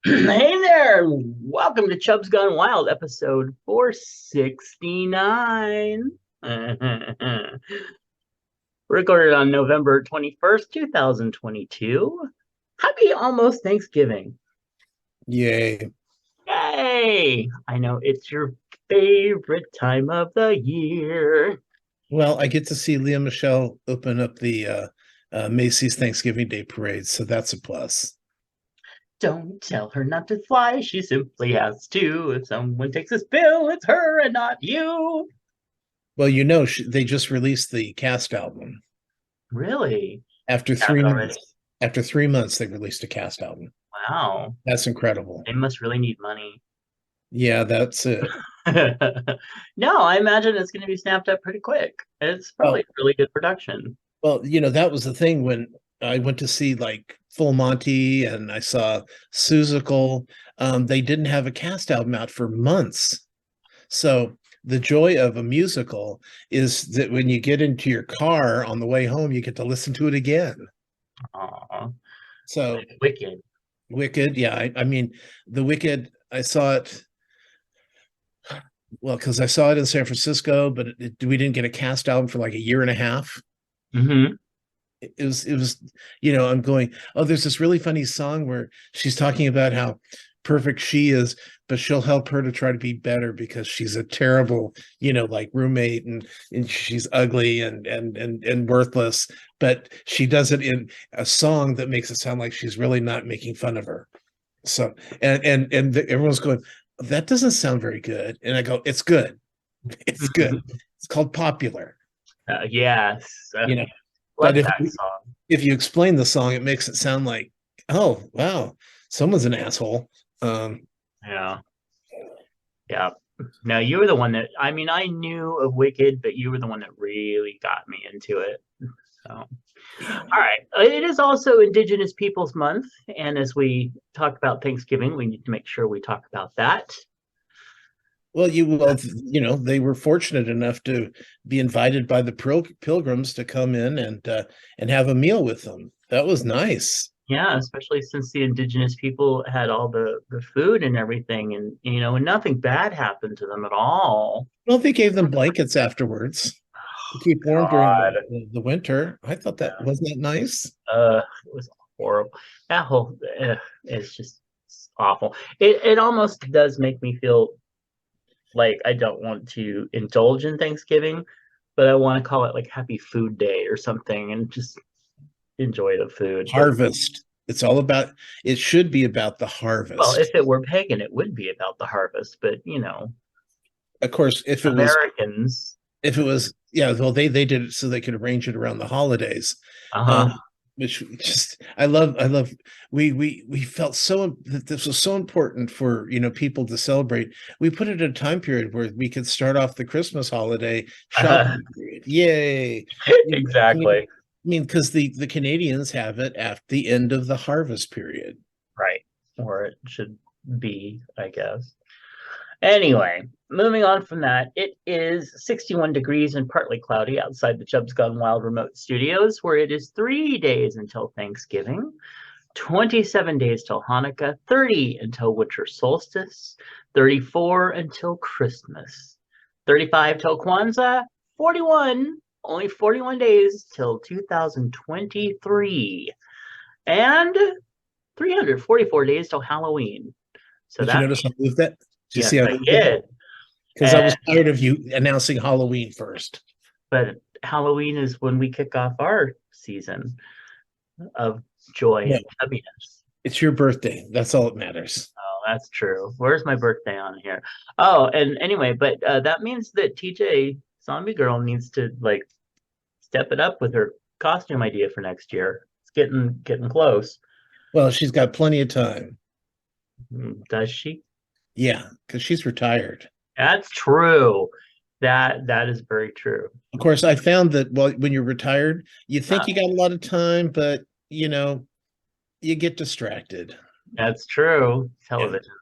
Hey there, welcome to Chubs Gone Wild, episode 469. Recorded on November 21st, 2022. Happy almost Thanksgiving. Yay. Yay! I know it's your favorite time of the year. Well, I get to see Leah Michelle open up the Macy's Thanksgiving Day Parade, so that's a plus. Don't tell her not to fly, she simply has to. If someone takes this bill, it's her and not you. Well, they just released the cast album. Really? After Have three it already? months. After 3 months, they released a cast album. Wow. That's incredible. They must really need money. Yeah, that's it. No, I imagine it's going to be snapped up pretty quick. It's probably Well, really good production. that was the thing when I went to see like Full Monty and I saw Suzical. They didn't have a cast album out for months. So the joy of a musical is that when you get into your car on the way home, you get to listen to it again. Aw, So wicked. Wicked, yeah. I mean, the Wicked, I saw it well because I saw it in San Francisco, but we didn't get a cast album for like a year and a half. Hmm. It was I'm going, oh, there's this really funny song where she's talking about how perfect she is, but she'll help her to try to be better because she's a terrible, like roommate, and she's ugly and worthless, but she does it in a song that makes it sound like she's really not making fun of her. So everyone's going, that doesn't sound very good, and I go, it's good. It's good. It's called Popular. Yes. you know but Love that song. if you explain the song, it makes it sound like, oh wow, someone's an asshole. um Yeah. Yeah. No, you were the one that, I mean, I knew of Wicked, but you were the one that really got me into it. So, all right. It is also Indigenous Peoples Month. And as we talk about Thanksgiving, we need to make sure we talk about that. they were fortunate enough to be invited by the pilgrims to come in and have a meal with them. That was nice. Yeah, especially since the indigenous people had all the food and everything, and and nothing bad happened to them at all. Well, they gave them blankets afterwards to keep warm during God, the winter. I thought that yeah. wasn't that nice. It was horrible. That whole it's just awful. It almost does make me feel like I don't want to indulge in Thanksgiving, but I want to call it like Happy Food Day or something, and just enjoy the food. But Harvest. It's all about, it should be about the well, if harvest. it were pagan, it would be about the harvest. But Of course, Americans. yeah, well, they did it so they could arrange it around the holidays. Uh-huh. um which just I love, we felt so that this was so important for people to celebrate. We put it in a time period where we could start off the Christmas holiday shopping period. Yay. Exactly. Because the Canadians have it at the end of the harvest period. Right. Or it should be, I guess. Anyway, moving on from that, it is 61 degrees and partly cloudy outside the Chubs Gone Wild remote studios, where it is 3 days until Thanksgiving, 27 days till Hanukkah, 30 until winter solstice, 34 until Christmas, 35 till Kwanzaa, 41, only 41 days till 2023, and 344 days till Halloween. So Did you that notice I means, moved that? Did you yes, see I I moved that? did. Because I And was tired of you announcing Halloween first. but Halloween is when we kick off our season of joy No, and happiness. it's your birthday. That's all that matters. Oh, that's true. Where's my birthday on here? Oh, and anyway, but that means that TJ Zombie Girl needs to like step it up with her costume idea for next year. It's getting close. Well, she's got plenty of time. Does she? Yeah, because she's retired. That's true. That is very true. Of course, I found that, well, when you're retired, you think Huh, you got a lot of time, but you get distracted. that's true. Yeah. Television.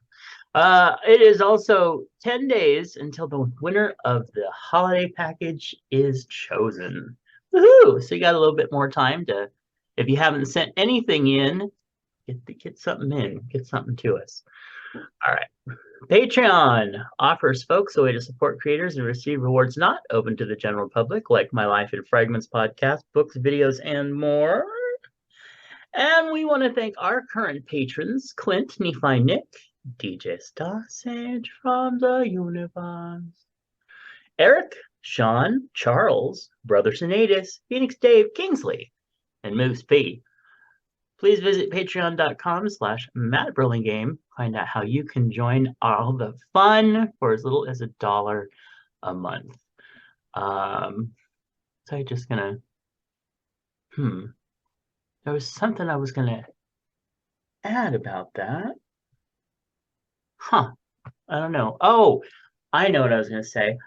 It is also 10 days until the winner of the holiday package is chosen. Woohoo! So you got a little bit more time to, if you haven't sent anything in, Get something in, get something to us. All right. Patreon offers folks a way to support creators and receive rewards not open to the general public, like My Life in Fragments podcast, books, videos, and more. And we want to thank our current patrons, Clint, Nephi, Nick, DJ Sage from the Universe, Eric, Sean, Charles, Brother Sinatus, Phoenix Dave, Kingsley, and Moose P. Please visit patreon.com/MattBurlingame. Find out how you can join all the fun for as little as $1 a month. So I'm just gonna, there was something I was gonna add about that. Huh. I don't know. Oh, I know what I was gonna say.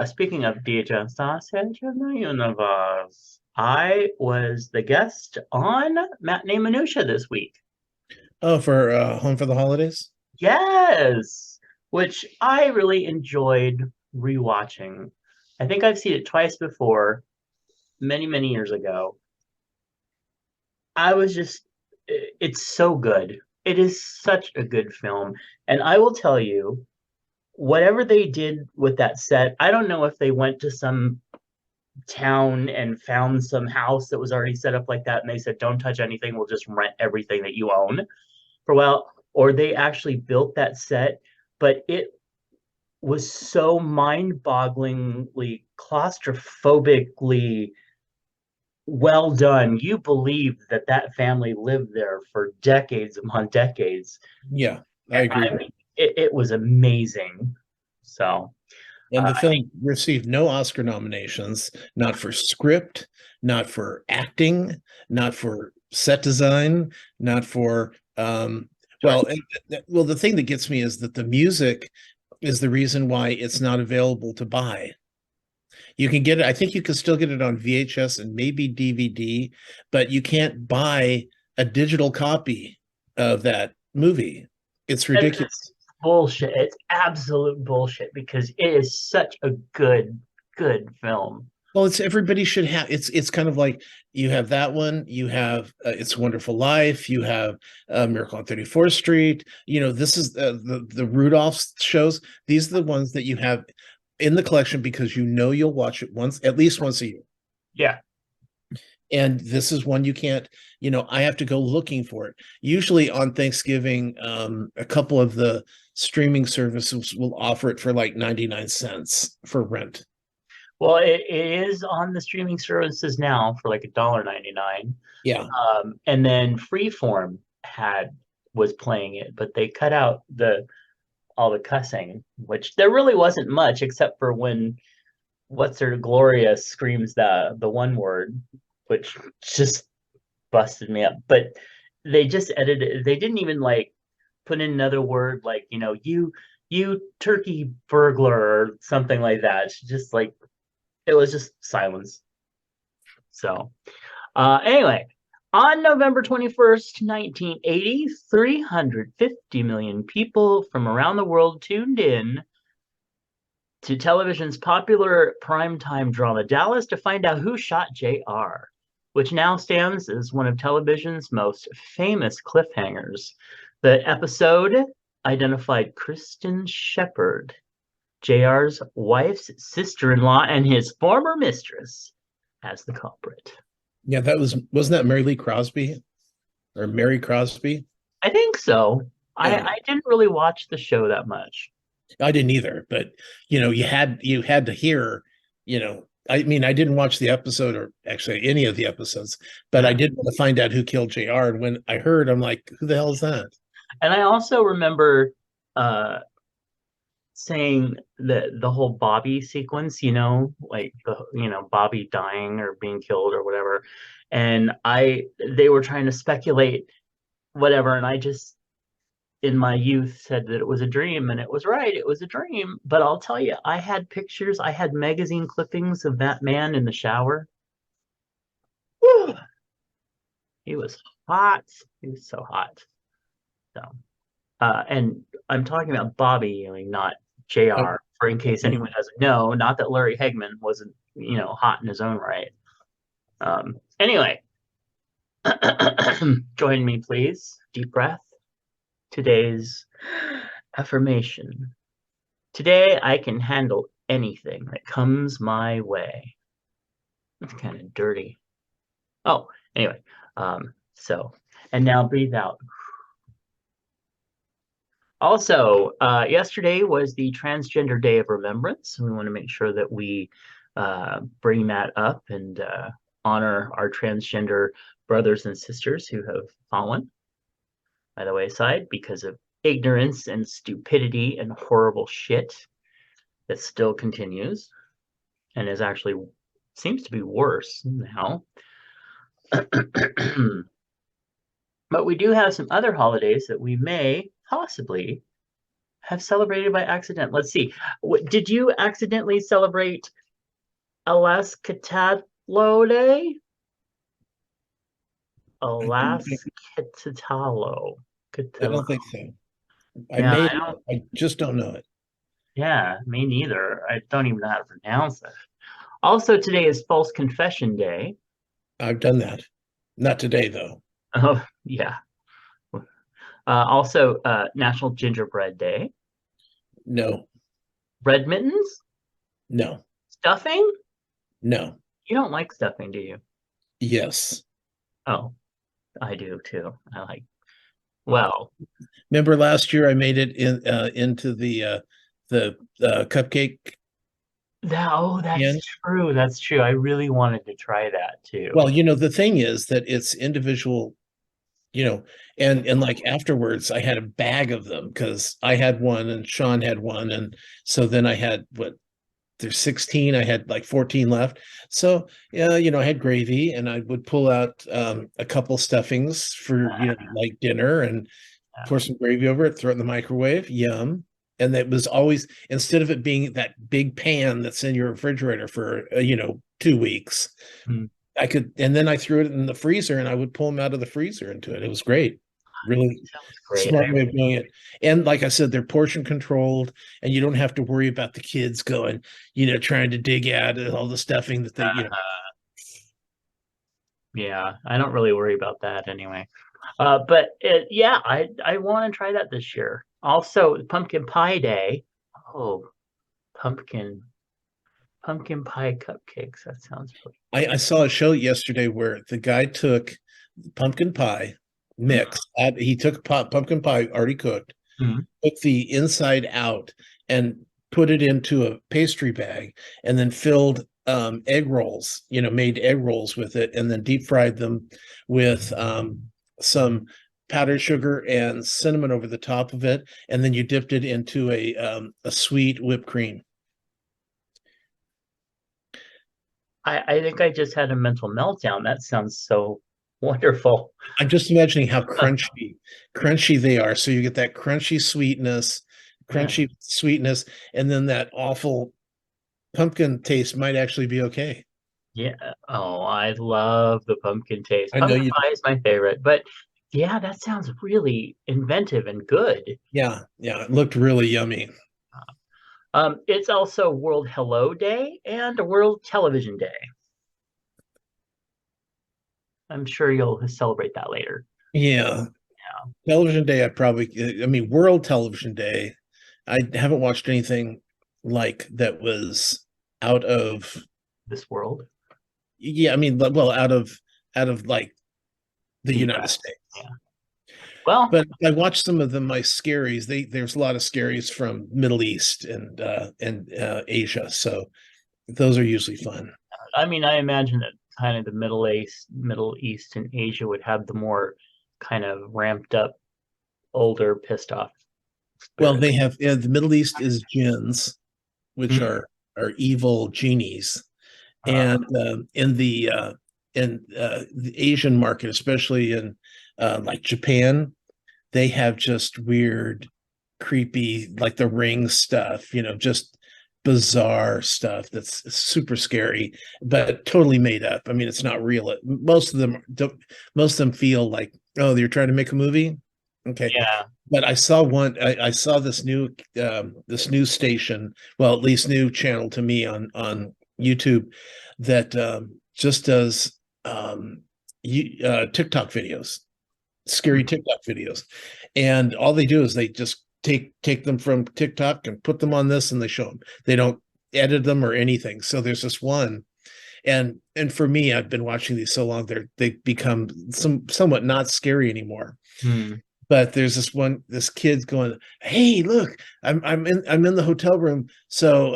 Speaking of DJ Sausage in the Universe, I was the guest on Matinee Minutia this week. Oh, for Home for the Holidays? Yes, which I really enjoyed rewatching. I think I've seen it twice before, many, many years ago. I was just, it's so good. It is such a good film. And I will tell you, whatever they did with that set, I don't know if they went to some town and found some house that was already set up like that and they said, don't touch anything, we'll just rent everything that you own for a while, or they actually built that set, but it was so mind-bogglingly claustrophobically well done. You believe that that family lived there for decades upon decades. Yeah, I agree. I mean, it was amazing. So, And the film received no Oscar nominations, not for script, not for acting, not for set design, not for well, the thing that gets me is that the music is the reason why it's not available to buy. You can get it, I think you can still get it on VHS and maybe DVD, but you can't buy a digital copy of that movie. It's ridiculous. Bullshit. It's absolute bullshit because it is such a good film. Well, it's everybody should have. It's kind of like you have that one. You have It's a Wonderful Life. You have Miracle on 34th Street. You know, this is the Rudolph shows. These are the ones that you have in the collection because you know you'll watch it at least once a year. Yeah. And this is one you can't. You know, I have to go looking for it. Usually on Thanksgiving, a couple of the streaming services will offer it for like 99 cents for rent. Well, it is on the streaming services now for like $1.99. Yeah. And then Freeform was playing it, but they cut out all the cussing, which there really wasn't much except for when what's her Gloria screams the one word, which just busted me up. But they just edited. They didn't even like put in another word like you turkey burglar or something like that. It's just like it was just silence. So, anyway, on November 21st, 1980, 350 million people from around the world tuned in to television's popular primetime drama Dallas to find out who shot JR, which now stands as one of television's most famous cliffhangers. The episode identified Kristen Shepard, JR's wife's sister-in-law and his former mistress, as the culprit. Yeah, wasn't that Mary Lee Crosby or Mary Crosby? I think so. Yeah. I didn't really watch the show that much. I didn't either, but you know, you had to hear, you know, I mean, I didn't watch the episode or actually any of the episodes, but I did want to find out who killed JR. And when I heard, I'm like, who the hell is that? And I also remember saying the whole Bobby sequence, like Bobby dying or being killed or whatever. And they were trying to speculate whatever, and I just in my youth said that it was a dream, and it was right, it was a dream. But I'll tell you, I had pictures, I had magazine clippings of that man in the shower. Whew. He was hot. He was so hot. So and I'm talking about Bobby Ewing, not JR, for in case anyone doesn't know, not that Larry Hagman wasn't, hot in his own right. Anyway, Join me, please. Deep breath. Today's affirmation. Today I can handle anything that comes my way. That's kind of dirty. Oh, anyway. And now breathe out. Also, yesterday was the Transgender Day of Remembrance. We want to make sure that we bring that up and honor our transgender brothers and sisters who have fallen by the wayside because of ignorance and stupidity and horrible shit that still continues and is actually seems to be worse now. But we do have some other holidays that we may possibly have celebrated by accident. Let's see. Did you accidentally celebrate Alaskatalo Day? Alaskatalo. I don't think so. I Yeah, may, I don't. I just don't know it. Yeah, me neither. I don't even know how to pronounce it. Also, today is False Confession Day. I've done that. Not today, though. Oh, yeah. Also, National Gingerbread Day. No, Bread mittens? no, Stuffing? no. You don't like stuffing, do you? Yes. Oh, I do too. Well, Remember last year I made it into the cupcake that's can? true. That's true. I really wanted to try that too. Well, the thing is that it's individual, and like afterwards I had a bag of them because I had one and Sean had one, and so then I had there's 16, I had like 14 left. So yeah, I had gravy and I would pull out a couple stuffings for like dinner and pour some gravy over it, throw it in the microwave. Yum. And that was always, instead of it being that big pan that's in your refrigerator for 2 weeks, Mm. and then I threw it in the freezer and I would pull them out of the freezer into it. It was great. Really Sounds great. smart way of doing it. And like I said, they're portion controlled and you don't have to worry about the kids going, trying to dig out all the stuffing that they. Yeah, I don't really worry about that anyway. Yeah, I want to try that this year. Also, Pumpkin Pie Day. Oh, pumpkin pumpkin pie cupcakes. That sounds really. I saw a show yesterday where the guy took pumpkin pie mix. He took pumpkin pie already cooked, Mhm. took the inside out, and put it into a pastry bag, and then filled egg rolls. Made egg rolls with it, and then deep fried them with some powdered sugar and cinnamon over the top of it, and then you dipped it into a sweet whipped cream. I think I just had a mental meltdown. That sounds so wonderful. I'm just imagining how crunchy they are. So you get that Yeah. crunchy sweetness, and then that awful pumpkin taste might actually be okay. Yeah. Oh, I love the pumpkin taste. I know Pumpkin you. pie is my favorite, but yeah, that sounds really inventive and good. Yeah, yeah. It looked really yummy. It's also World Hello Day and World Television Day. I'm sure you'll celebrate that later. Yeah. Television Day, I mean, World Television Day. I haven't watched anything like that was out of, This world. yeah, I mean, well, out of like the The United US. States. Yeah. Well, But I watched some of them, my scaries. There's a lot of scaries from Middle East and Asia, so those are usually fun. I mean, I imagine that kind of the Middle East, and Asia would have the more kind of ramped up, older, pissed off Well, spirits. they have the Middle East is jinns, which Hmm. are evil genies, Uh, and in the Asian market, especially in like Japan, they have just weird, creepy, like the ring stuff, just bizarre stuff that's super scary, but totally made up. I mean, it's not real. Most of them don't, most of them feel like, oh, you're trying to make a movie. Okay. yeah. But I saw this new station, well, at least new channel to me on YouTube that just does TikTok videos, scary TikTok videos, and all they do is they just take them from TikTok and put them on this, and they show them. They don't edit them or anything. So there's this one, and for me, I've been watching these so long, they've become somewhat not scary anymore. Hmm. But there's this kid's going, "Hey, look, I'm in the hotel room. So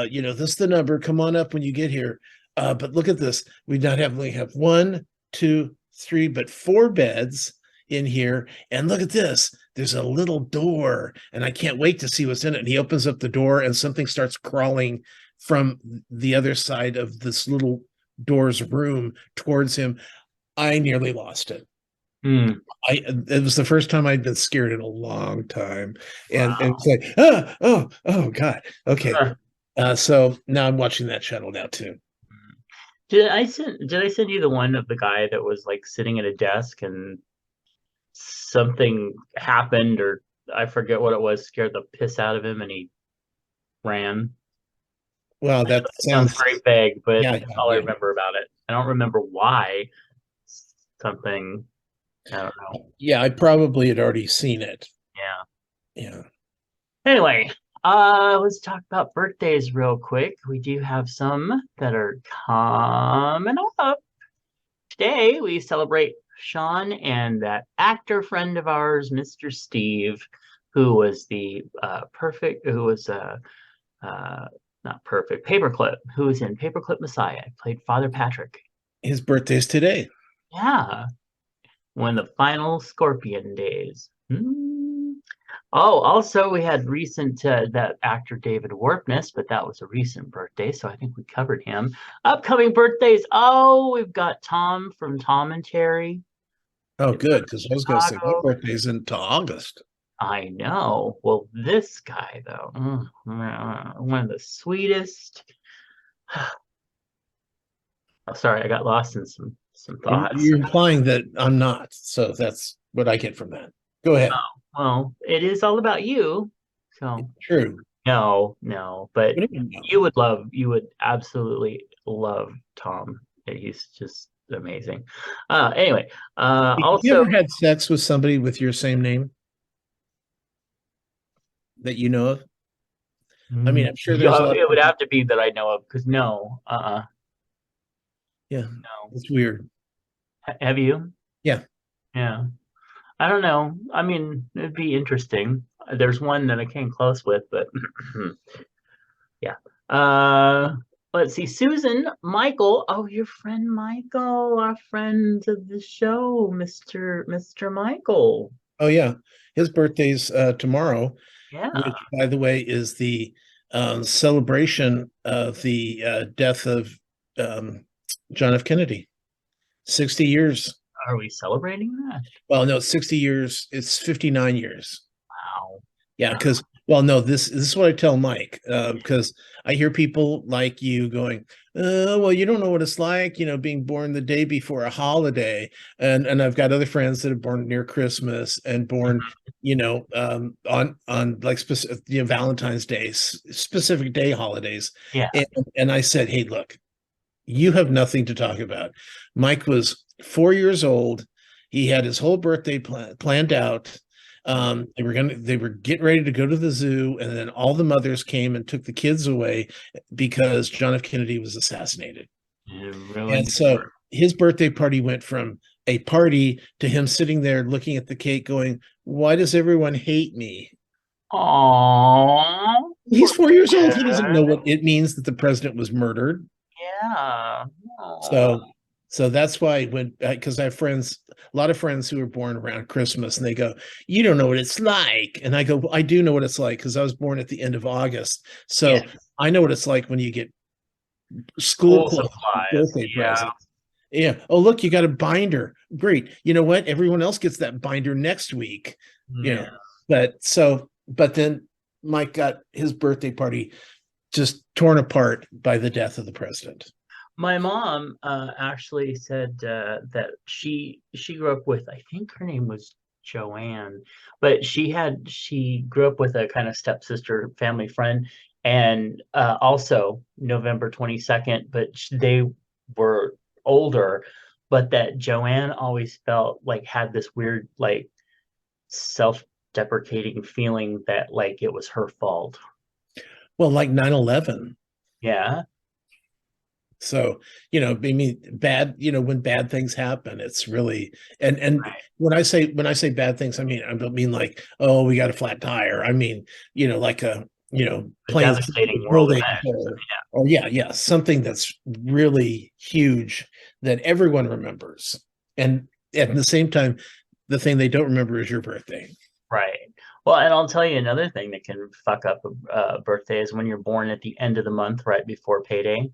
this is the number. Come on up when you get here. But look at this. We not have only have one, two, three, but four beds in here. And look at this. There's a little door, and I can't wait to see what's in it." And he opens up the door, and something starts crawling from the other side of this little door's room towards him. I nearly lost it. Hmm. It was the first time I'd been scared in a long time, and it's Wow. like, oh God, okay. So now I'm watching that channel now too. Did I send you the one of the guy that was like sitting at a desk and something happened, or I forget what it was, scared the piss out of him and he ran? Well, that It sounds sounds, very vague, but yeah, that's yeah, all I yeah, remember about it. I don't remember why. Something, I don't know. yeah. I probably had already seen it. Yeah. Yeah. Anyway, let's talk about birthdays real quick. We do have some that are coming up. Today we celebrate Sean and that actor friend of ours, Mr. Steve, who was the who was uh, not perfect, Paperclip, who was in Paperclip Messiah, played Father Patrick. His birthday's today. Yeah, one of the final Scorpion days. Oh, also we had recent that actor David Warpness, but that was a recent birthday, so I think we covered him. Upcoming birthdays. Oh, we've got Tom from Tom and Terry. Oh, They live good, in because I was going to say my Chicago. birthday's into August. I know. Well, this guy though, one of the sweetest. Oh, sorry, I got lost in some thoughts. You're implying that I'm not, so that's what I get from that. Go ahead. Well, it is all about you. So True. no, no, but What do you know? you would absolutely love Tom. He's just amazing. Anyway, Have you also, ever had sex with somebody with your same name that you know of? I mean, I'm sure there's a yeah, lot of it would people. have to be that I know of because no, Yeah, no. it's weird. Have you? Yeah. Yeah. I don't know. I mean, it'd be interesting. There's one that I came close with, but yeah. Uh, let's see. Susan, Michael. Oh, your friend Michael, our friend of the show, Mr. Michael. Oh, yeah. His birthday's tomorrow, Yeah. which, by the way, is the celebration of the death of um, John F. Kennedy. 60 years. Are we celebrating that? Well, no, 60 years. It's 59 years. Wow. Yeah, because well, no, this is what I tell Mike, because I hear people like you going, well, you don't know what it's like, being born the day before a holiday, and I've got other friends that are born near Christmas and born, on like specific, Valentine's Day, specific day holidays, Yeah. and I said, hey, look, you have nothing to talk about. Mike was 4 years old. He had his whole birthday planned out. They were getting ready to go to the zoo, and then all the mothers came and took the kids away because John F. Kennedy was assassinated. It And ruined so his birthday party went from a party to him sitting there looking at the cake, going, "Why does everyone hate me?" Aww. He's Poor 4 years old. He doesn't know kid. what it means that the president was murdered. Yeah. So, Aw. so that's why when because I have friends, a lot of friends who were born around Christmas, and they go, "You don't know what it's like," and I go, well, "I do know what it's like because I was born at the end of August, Yeah. so I know what it's like when you get school School clothes, supplies. birthday Yeah. presents." Yeah. Oh, look, you got a binder. Great. You know what? Everyone else gets that binder next week. You know, Yeah. but then Mike got his birthday party just torn apart by the death of the president. My mom actually said that she grew up with, I think her name was Joanne, but she grew up with a kind of stepsister family friend, and also November 22nd, but they were older. but that Joanne always felt like had this weird like self-deprecating feeling that like it was her fault. Well, like 9/11. Yeah. So, I mean, bad, when bad things happen, it's really, and Right. when I say bad things, I don't mean like, oh, we got a flat tire. I mean, like a, A planes devastating world building, event. or yeah, something that's really huge that everyone remembers. And at the same time, the thing they don't remember is your birthday. Right. Well, and I'll tell you another thing that can fuck up a birthday is when you're born at the end of the month, right before payday,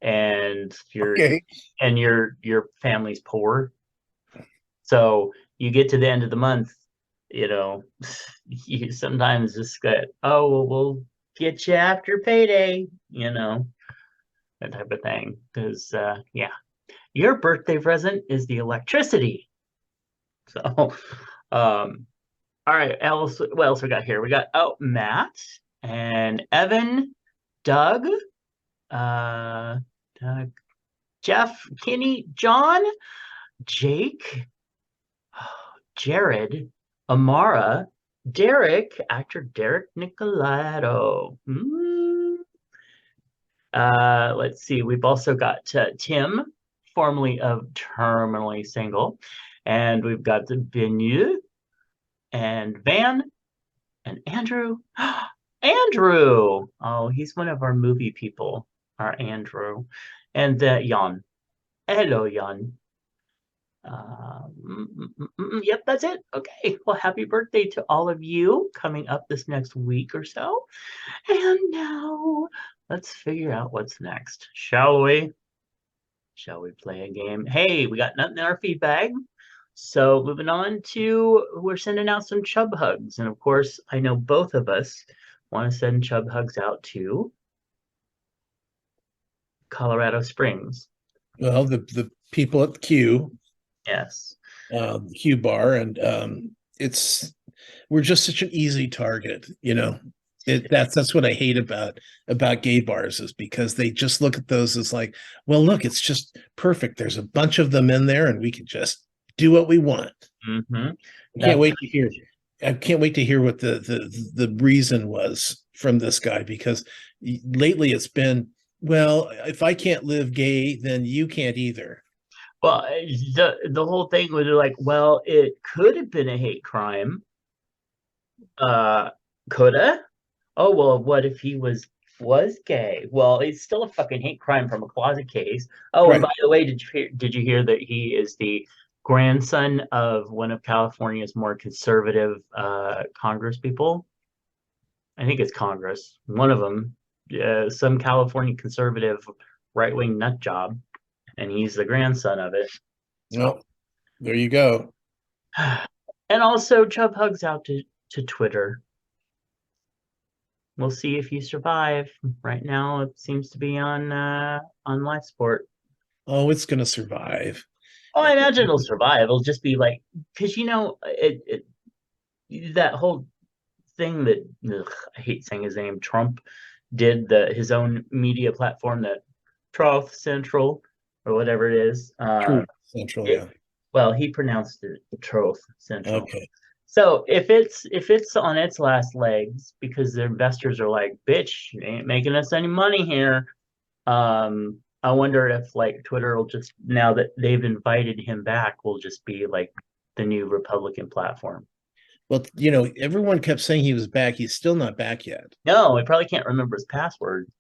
and Okay. your family's poor. So you get to the end of the month, you know, you sometimes just get, oh, well, we'll get you after payday, that type of thing. Because yeah, your birthday present is the electricity. So, um, all right, else what else we got here? We got Matt and Evan, Doug, uh, Doug, Jeff, Kenny, John, Jake, Jared, Amara, Derek, actor Derek Nicolato. Let's see. We've also got Tim, formerly of Terminally Single, and we've got the Benu and Van and Andrew. Andrew! Oh, he's one of our movie people, our Andrew. And Jan. Hello, Jan. Yep, that's it. Okay. Well, happy birthday to all of you coming up this next week or so. And now let's figure out what's next, shall we? Shall we play a game? Hey, we got nothing in our feedback. So moving on to, we're sending out some chub hugs. And of course, I know both of us want to send chub hugs out to Colorado Springs. Well, the people at Q, Yes. Q bar, and we're just such an easy target. That's what I hate about gay bars, is because they just look at those as like, well, look, it's just perfect. There's a bunch of them in there, and we can just do what we want. Mm-hmm. I can't wait to hear. I can't wait to hear what the reason was from this guy, because lately it's been, well, if I can't live gay, then you can't either. Well, the whole thing was like, well, it could have been a hate crime. Uh, coulda. Oh well, what if he was gay? Well, it's still a fucking hate crime from a closet case. Oh, and Right. by the way, did you hear that he is the grandson of one of California's more conservative Congress people? I think it's Congress. One of them, some California conservative right-wing nut job, and he's the grandson of it. So, Well, there you go. and also Chubb hugs out to Twitter. We'll see if you survive. Right now, it seems to be on live sport. Oh, it's going to survive. Oh, I imagine it'll survive. It'll just be like, because that whole thing that I hate saying his name. Trump did his own media platform, that Truth Central or whatever it is. Truth Central, yeah. Well, he pronounced it Truth Central. Okay. So if it's on its last legs because the investors are like, bitch, you ain't making us any money here. I wonder if like Twitter will just, now that they've invited him back, will just be like the new Republican platform. Well, everyone kept saying he was back. He's still not back yet. No, he probably can't remember his password.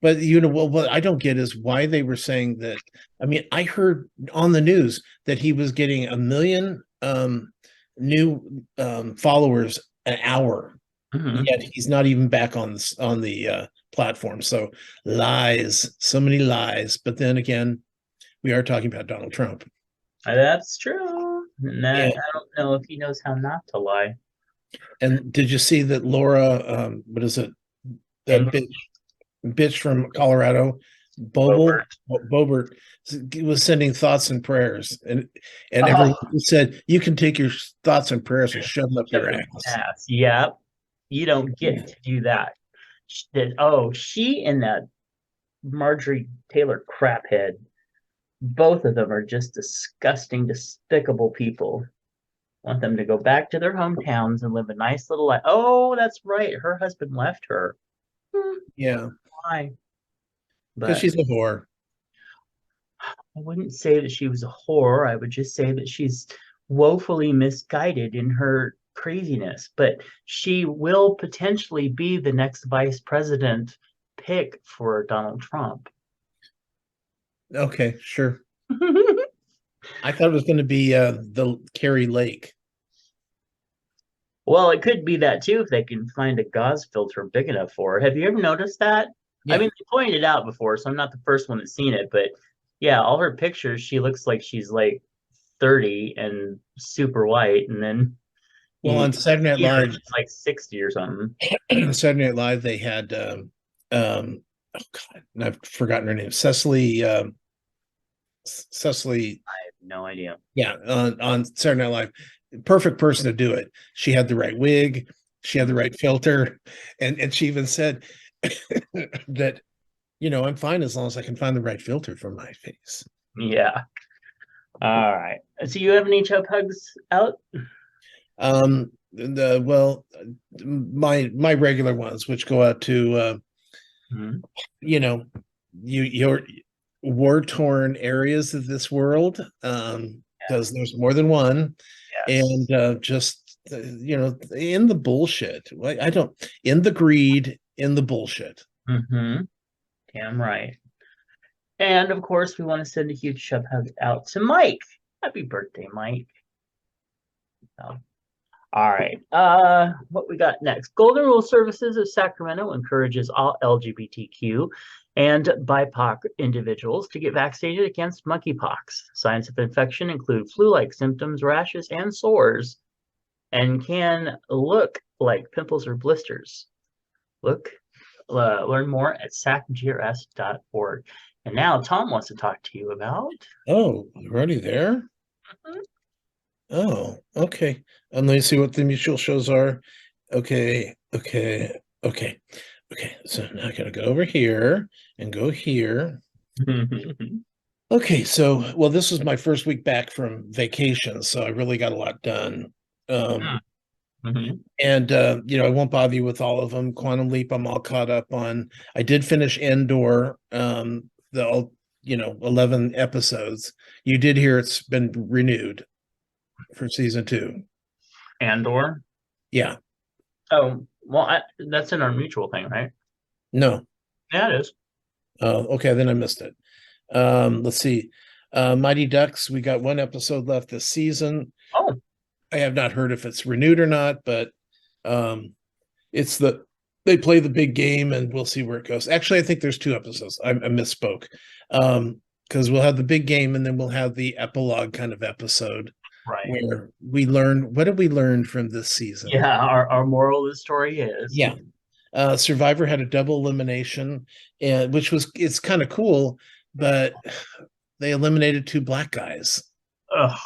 But well, what I don't get is why they were saying that. I mean, I heard on the news that he was getting 1 million new followers an hour, Mhm. yet he's not even back on the platform. So lies, so many lies. But then again, we are talking about Donald Trump. That's true. And And I don't know if he knows how not to lie. and did you see that Laura? What is it? That And bitch from Colorado, over. Bobert, was sending thoughts and prayers, and everyone Oh, said, you can take your thoughts and prayers and shove them up shove your it in the ass. ass. Yeah, you don't get to do that. She and that Marjorie Taylor craphead Both of them are just disgusting, despicable people. Want them to go back to their hometowns and live a nice little life. Oh, that's right. Her husband left her. Hmm, Yeah, why? because But she's a whore. I wouldn't say that she was a whore. I would just say that she's woefully misguided in her craziness. But she will potentially be the next vice president pick for Donald Trump. Okay, sure. I thought it was going to be the Carrie Lake. Well, it could be that too if they can find a gauze filter big enough for her. Have you ever noticed that? I Yeah. mean, they pointed it out before, so I'm not the first one that's seen it, but yeah, all her pictures, she looks like she's like 30 and super white, and then Well, on Saturday Night you know, Live, she's like 60 or something. Saturday Night Live, they had oh God, and I've forgotten her name. Cecily, I have no idea. yeah, on Saturday Night Live. Perfect person to do it. She had the right wig, she had the right filter, and she even said that, I'm fine as long as I can find the right filter for my face. Yeah. All right. So you have any chub hugs out? Well, my regular ones, which go out to Mhm. you know, your war torn areas of this world, because there's more than one, Yes. and just in the bullshit. I don't in the greed, in the bullshit. Mm-hmm. Damn right. And of course, we want to send a huge chub hug out to Mike. Happy birthday, Mike. So, all right. What we got next? Golden Rule Services of Sacramento encourages all LGBTQ and BIPOC individuals to get vaccinated against monkeypox. Signs of infection include flu-like symptoms, rashes, and sores, and can look like pimples or blisters. Learn more at sacgrs.org. And now Tom wants to talk to you about. Oh, already there? Oh, okay. And let me see what the mutual shows are. Okay, okay, okay, okay. So now I gotta go over here and go here. Okay, so well, this was my first week back from vacation, so I really got a lot done. Um, Mhm. and I won't bother you with all of them. Quantum Leap, I'm all caught up on. I did finish Endor, the 11 episodes. You did hear it's been renewed for season 2. Andor. Yeah, Oh, well, that's in our mutual thing, right? no. Yeah, it is. Okay, then I missed it. Let's see. Mighty Ducks, we got one episode left this season. Oh, I have not heard if it's renewed or not, but um, it's they play the big game, and we'll see where it goes. Actually, I think there's 2 episodes. I misspoke. Because we'll have the big game, and then we'll have the epilogue kind of episode right. where we learn what did we learn from this season. Yeah, our moral of the story is. Yeah. Survivor had a double elimination, and which was it's kind of cool, but they eliminated 2 black guys. Ugh.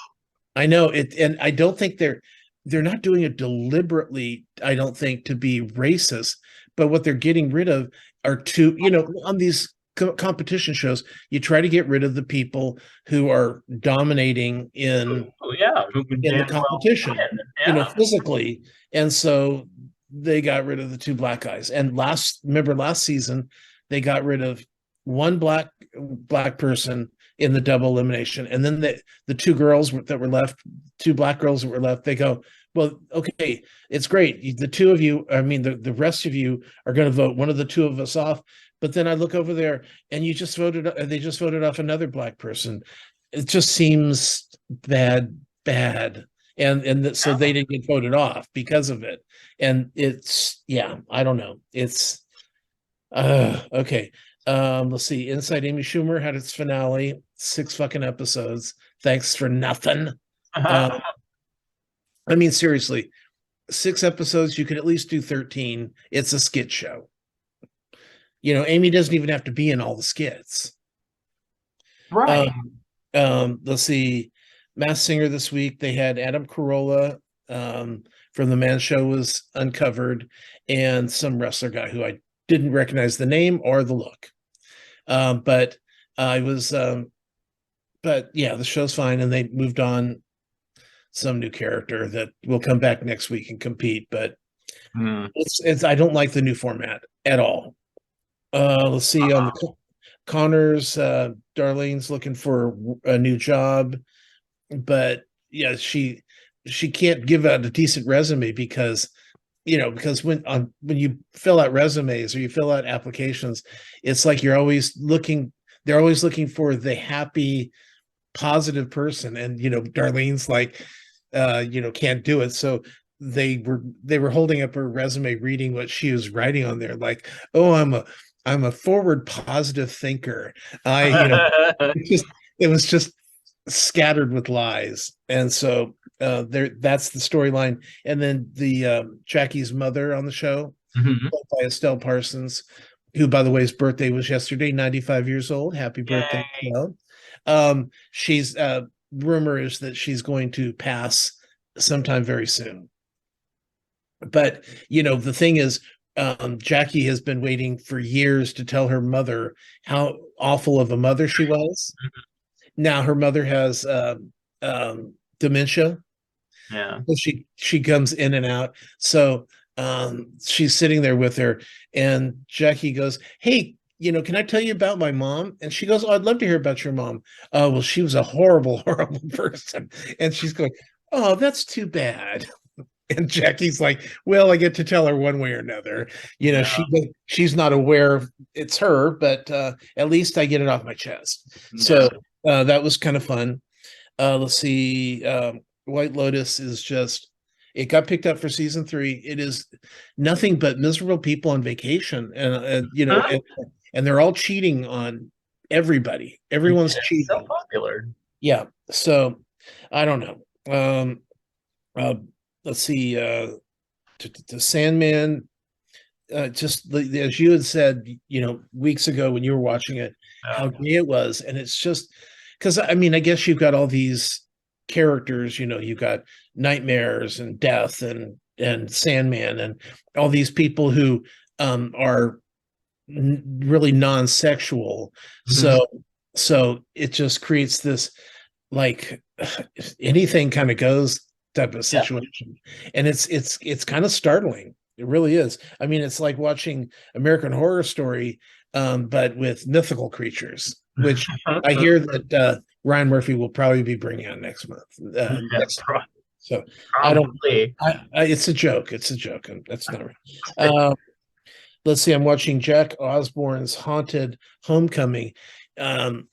I know it, and I don't think they're not doing it deliberately, I don't think, to be racist, but what they're getting rid of are two, on these competition shows, you try to get rid of the people who are dominating Oh, yeah, who could in the damn well competition, win. Yeah. physically. And so they got rid of the 2 black guys. And last season, they got rid of one black person in the double elimination. And then the 2 girls that were left, 2 black girls that were left, they go, well, okay, it's great. The two of you, I mean, the rest of you are going to vote one of the 2 of us off. But then I look over there and they just voted off another black person. It just seems bad. So they didn't get voted off because of it. And it's, yeah, I don't know. It's okay. Let's see. Inside Amy Schumer had its finale, 6 fucking episodes. Thanks for nothing. Uh, I mean, seriously, 6 episodes, you could at least do 13. It's a skit show. Amy doesn't even have to be in all the skits. Right. Let's see. Mass Singer this week, they had Adam Carolla from the Man Show was uncovered, and some wrestler guy who I didn't recognize the name or the look. But I was but yeah, the show's fine, and they moved on some new character that will come back next week and compete. But Hmm. it's I don't like the new format at all. Let's see on the Connors, Darlene's looking for a new job, but yeah, she can't give out a decent resume because because when you fill out resumes or you fill out applications, it's like they're always looking for the happy, positive person, and Darlene's like can't do it. So they were holding up her resume, reading what she was writing on there, like, oh, I'm a forward positive thinker. I it was just scattered with lies. And so there that's the storyline. And then the Jackie's mother on the show, Mhm. played by Estelle Parsons, who, by the way, his birthday was yesterday, 95 years old. Happy birthday, Yay. Estelle. She's rumor is that she's going to pass sometime very soon. But the thing is, Jackie has been waiting for years to tell her mother how awful of a mother she was. Now her mother has dementia, Yeah. so she comes in and out. So she's sitting there with her, and Jackie goes, "Hey, can I tell you about my mom?" And she goes, "Oh, I'd love to hear about your mom." "Oh, well, she was a horrible, horrible person." And she's going, "Oh, that's too bad." And Jackie's like, "Well, I get to tell her one way or another. Yeah. She's not aware of it's her, but at least I get it off my chest." Yeah. So that was kind of fun. Let's see. White Lotus is just, it got picked up for season 3. It is nothing but miserable people on vacation, Huh? and they're all cheating on everybody. Everyone's It's so cheating. popular. Yeah. So I don't know. Uh, let's see. To Sandman, just as you had said, weeks ago when you were watching it, how Yeah. great it was. And it's just because, I mean, I guess you've got all these characters, you've got nightmares and death and Sandman and all these people who are really non-sexual. Mhm. So it just creates this, like, anything kind of goes type of Yeah. situation. And it's kind of startling. It really is. I mean, it's like watching American Horror Story, but with mythical creatures, which I hear that Ryan Murphy will probably be bringing out next month. Yeah, So I don't. probably. It's a joke. It's a joke. And that's not right. Let's see. I'm watching Jack Osborne's Haunted Homecoming. And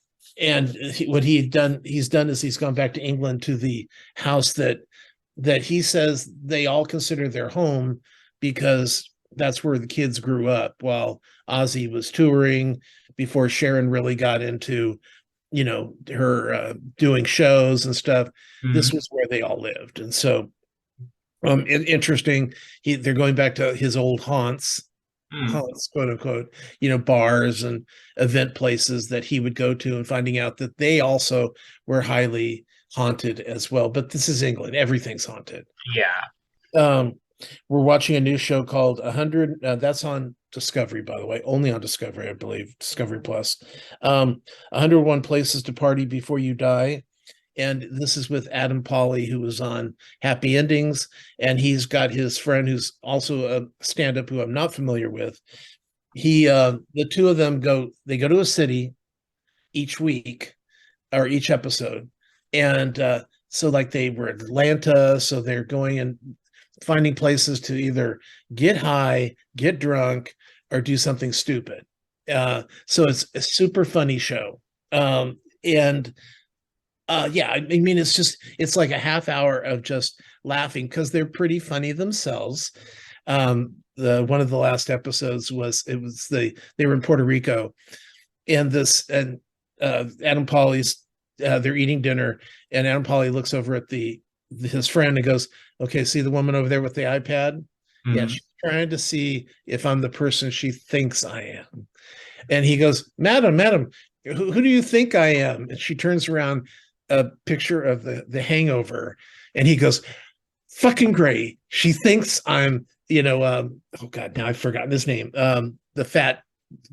what he's done is he's gone back to England, to the house that he says they all consider their home, because that's where the kids grew up while Ozzy was touring, before Sharon really got into her doing shows and stuff. This Mhm. was where they all lived. And so interesting, they're going back to his old Mm. haunts, quote unquote, bars and event places that he would go to, and finding out that they also were highly haunted as well. But this is England, everything's haunted. Yeah. Um, we're watching a new show called 100. That's on Discovery, by the way, only on Discovery, I believe, Discovery Plus. 101 Places to Party Before You Die. And this is with Adam Pawley, who was on Happy Endings, and he's got his friend who's also a stand-up who I'm not familiar with. The two of them go to a city each week or each episode, and so like they were Atlanta, so they're going and finding places to either get high, get drunk, or do something stupid. So it's a super funny show. And yeah, I mean, it's like a half hour of just laughing because they're pretty funny themselves. The one of the last episodes they were in Puerto Rico, and Adam Pawley's they're eating dinner, and Adam Pawley looks over at his friend and goes, "Okay, see the woman over there with the iPad? Yeah, Mhm. she's trying to see if I'm the person she thinks I am." And he goes, Madam, who do you think I am?" And she turns around, a picture of the Hangover, and he goes, "Fucking great. She thinks I'm, oh God, now I've forgotten his name. The fat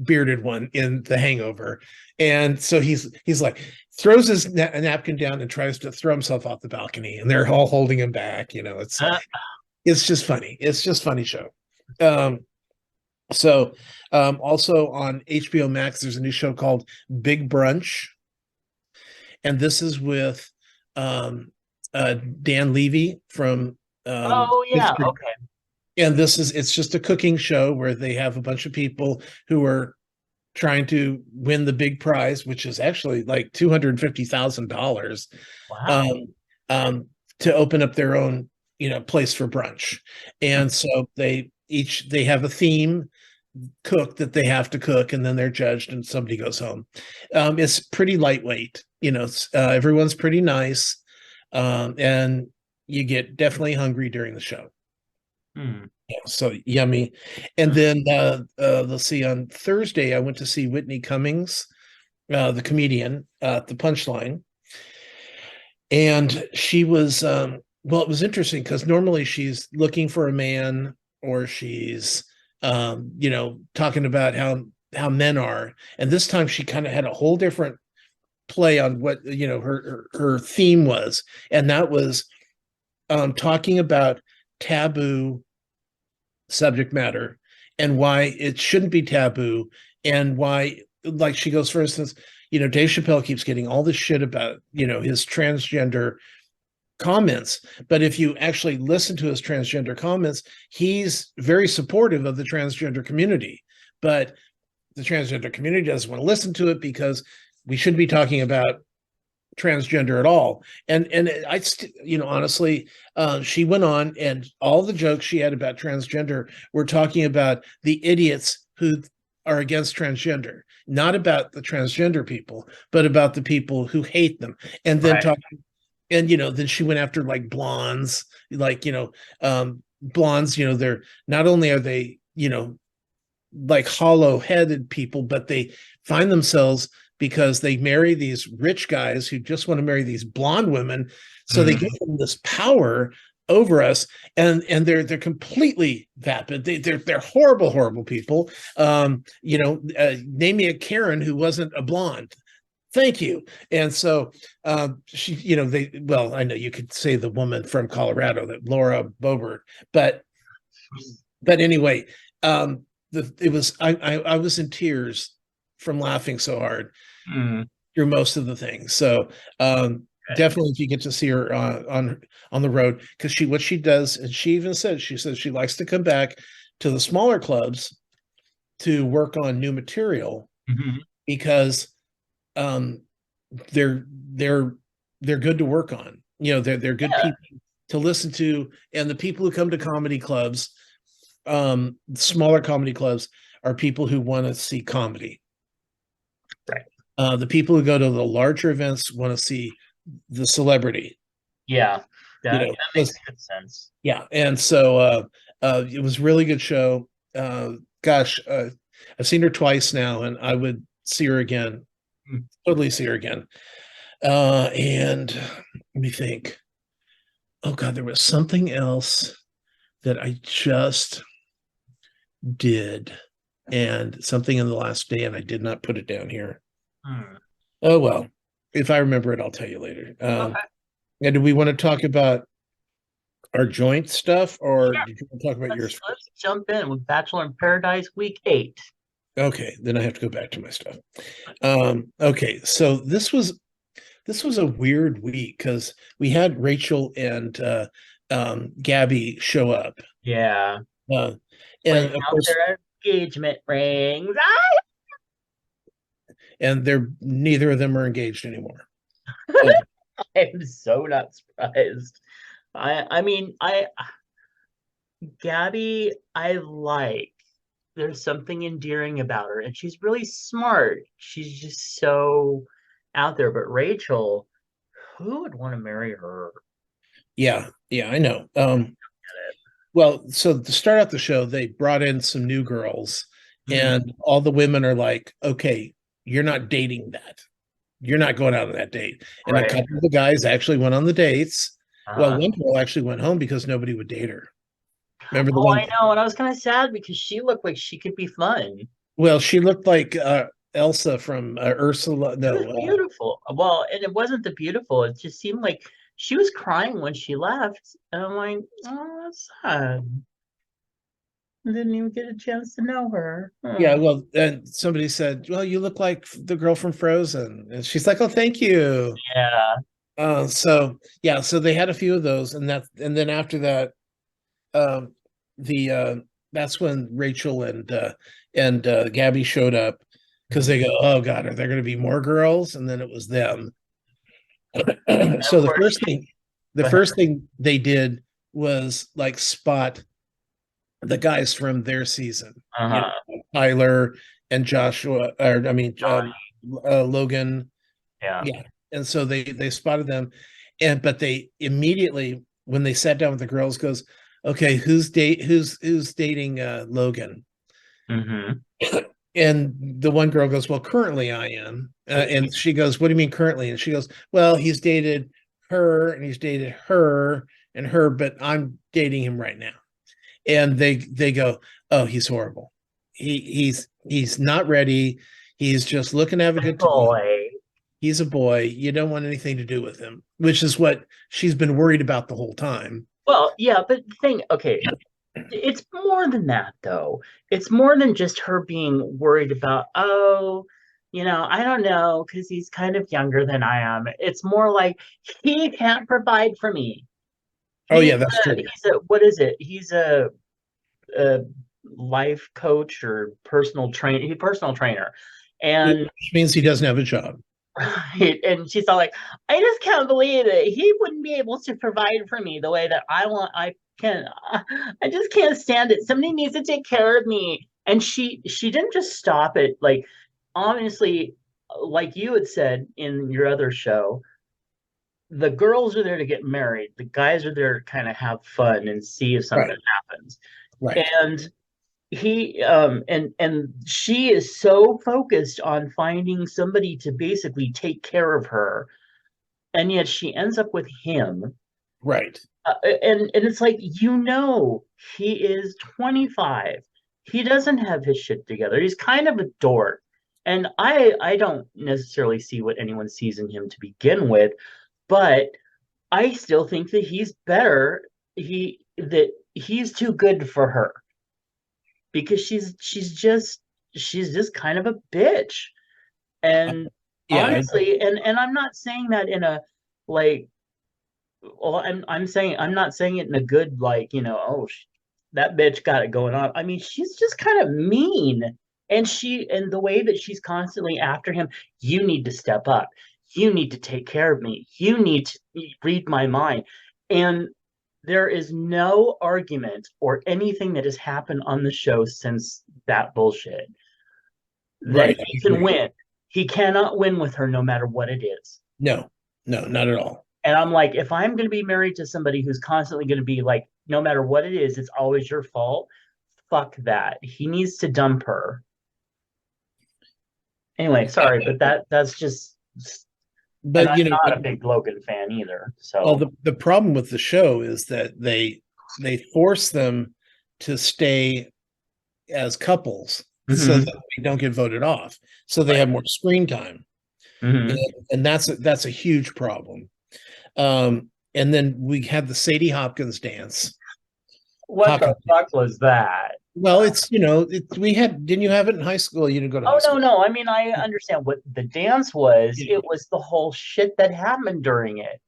bearded one in The Hangover. And so he's like throws his napkin down and tries to throw himself off the balcony, and they're all holding him back. Uh, It's just funny. It's just funny show. Um, so also on HBO Max, there's a new show called Big Brunch, and this is with um, Dan Levy from oh yeah, History. okay. And it's just a cooking show where they have a bunch of people who are trying to win the big prize, which is actually like $250,000, Wow. um, um, to open up their own, place for brunch. And so they have a theme cook that they have to cook, and then they're judged, and somebody goes home. It's pretty lightweight, everyone's pretty nice, and you get definitely hungry during the show. Hmm. Yeah, so yummy. And then let's see, on Thursday I went to see Whitney Cummings, the comedian, at the Punchline. And she was well, it was interesting because normally she's looking for a man, or she's talking about how men are. And this time she kind of had a whole different play on what her theme was. And that was talking about taboo subject matter, and why it shouldn't be taboo, and why, like, she goes, for instance, Dave Chappelle keeps getting all this shit about his transgender comments, but if you actually listen to his transgender comments, he's very supportive of the transgender community, but the transgender community doesn't want to listen to it because we shouldn't be talking about transgender at all. And honestly, she went on, and all the jokes she had about transgender were talking about the idiots who are against transgender, not about the transgender people, but about the people who hate them. And then Right. talking, and then she went after like blondes, like blondes, they're not only are they like hollow-headed people, but they find themselves, because they marry these rich guys who just want to marry these blonde women, so they give them this power over us, and they're completely vapid. They're horrible people. Name me a Karen who wasn't a blonde. Thank you. And so she, I know you could say the woman from Colorado, that Laura Boebert, but anyway, it was I was in tears from laughing so hard Mm. through most of the things. So Okay. definitely, if you get to see her on the road, because what she does, and she says she likes to come back to the smaller clubs to work on new material, Mhm. because um, they're they're they're good to work on. They're good Yeah. people to listen to, and the people who come to comedy clubs, smaller comedy clubs, are people who want to see comedy. Right. The people who go to the larger events want to see the celebrity. Yeah. You That know, that makes good sense. yeah, and so it was a really good show. Gosh, I've seen her twice now, and I would see her again. Mm. Totally see her again. And let me think. Oh God, there was something else that I just did, and something in the last day, and I did not put it down here. Mm. Oh well, if I remember it, I'll tell you later. Okay. And do we want to talk about our joint stuff, or Sure. did you want to talk about yours Let's first? jump in with Bachelor in Paradise week 8. Okay, then I have to go back to my stuff. Okay, so this was a weird week because we had Rachel and Gabby show up, Yeah. uh, and Putting of out course, their engagement rings. Ah! and they're neither of them are engaged anymore. Uh, I'm so not surprised. I mean, Gabby, I like. There's something endearing about her, and she's really smart. She's just so out there. But Rachel, who would want to marry her? yeah, I know. Get Well, so to start out the show, they brought in some new girls, it? and all the women are like, "Okay, you're not dating that. You're not going out on that date." And a Right. couple of the guys actually went on the dates. Well, Uh, one girl actually went home because nobody would date her. Remember the oh, one? I know, and I was kind of sad because she looked like she could be fun. Well, she looked like Elsa from Ursula. She was No, beautiful. Well, and it wasn't the beautiful. It just seemed like she was crying when she left. And I'm like, oh, that's sad. I didn't even get a chance to know her. yeah. Oh, Well, and somebody said, "Well, you look like the girl from Frozen," and she's like, "Oh, thank you." yeah. So yeah, so they had a few of those, and then after that, um, the that's when Rachel and Gabby showed up because they Mhm. go, "Oh God, are there going to be more girls?" And then it was them. And of So course, the go ahead. first thing they did was like spot the guys from their season, you Uh-huh. know, Tyler and Joshua, or I mean, Logan, Yeah. yeah. And so they spotted them, and but they immediately when they sat down with the girls goes, okay, who's dating Logan? Mm-hmm. And the one girl goes, well, currently I am. And she goes, what do you mean currently? And she goes, well, he's dated her and he's dated her and her, but I'm dating him right now. And they go, oh, he's horrible. He's not ready. He's just looking to have a good time. Boy. He's a boy. You don't want anything to do with him, which is what she's been worried about the whole time. Well, yeah, but the thing, okay, it's more than that though. It's more than just her being worried about, oh, I don't know, because he's kind of younger than I am. It's more like he can't provide for me. Oh He's yeah, that's true. what is it? He's a life coach or personal trainer. And Which means he doesn't have a job. right, and she's all like, I just can't believe it. He wouldn't be able to provide for me the way that I want. I can. I just can't stand it. Somebody needs to take care of me. And she didn't just stop it. Like, honestly, like you had said in your other show, the girls are there to get married. The guys are there to kind of have fun and see if something Right, happens. right, And and she is so focused on finding somebody to basically take care of her, and yet she ends up with him. right. And it's like, he is 25. He doesn't have his shit together. He's kind of a dork. And I don't necessarily see what anyone sees in him to begin with, but I still think that he's better. He's too good for her because she's just kind of a bitch. Uh, And yeah, honestly, and I'm not saying that in a like, well, I'm not saying it in a good, like, oh, that bitch got it going on. I mean, she's just kind of mean. And the way that she's constantly after him, you need to step up. You need to take care of me. You need to read my mind. And there is no argument or anything that has happened on the show since that bullshit that right. I he can agree. win. He cannot win with her no matter what it is. No, no, not at all. And I'm like, if I'm going to be married to somebody who's constantly going to be like, no matter what it is, it's always your fault. Fuck that. He needs to dump her. Anyway, sorry, but that's just, and But I'm not a big Logan fan either. well, So, the problem with the show is that they force them to stay as couples so mhm, that they don't get voted off. So they right. have more screen time. And, Hmm. and that's a huge problem. And then we had the Sadie Hopkins dance. What the Hopkins. fuck was that? Well, it's we had didn't you have it in high school? You didn't go to high Oh, no, school. no. I mean, I understand what the dance was. Yeah, It was the whole shit that happened during it.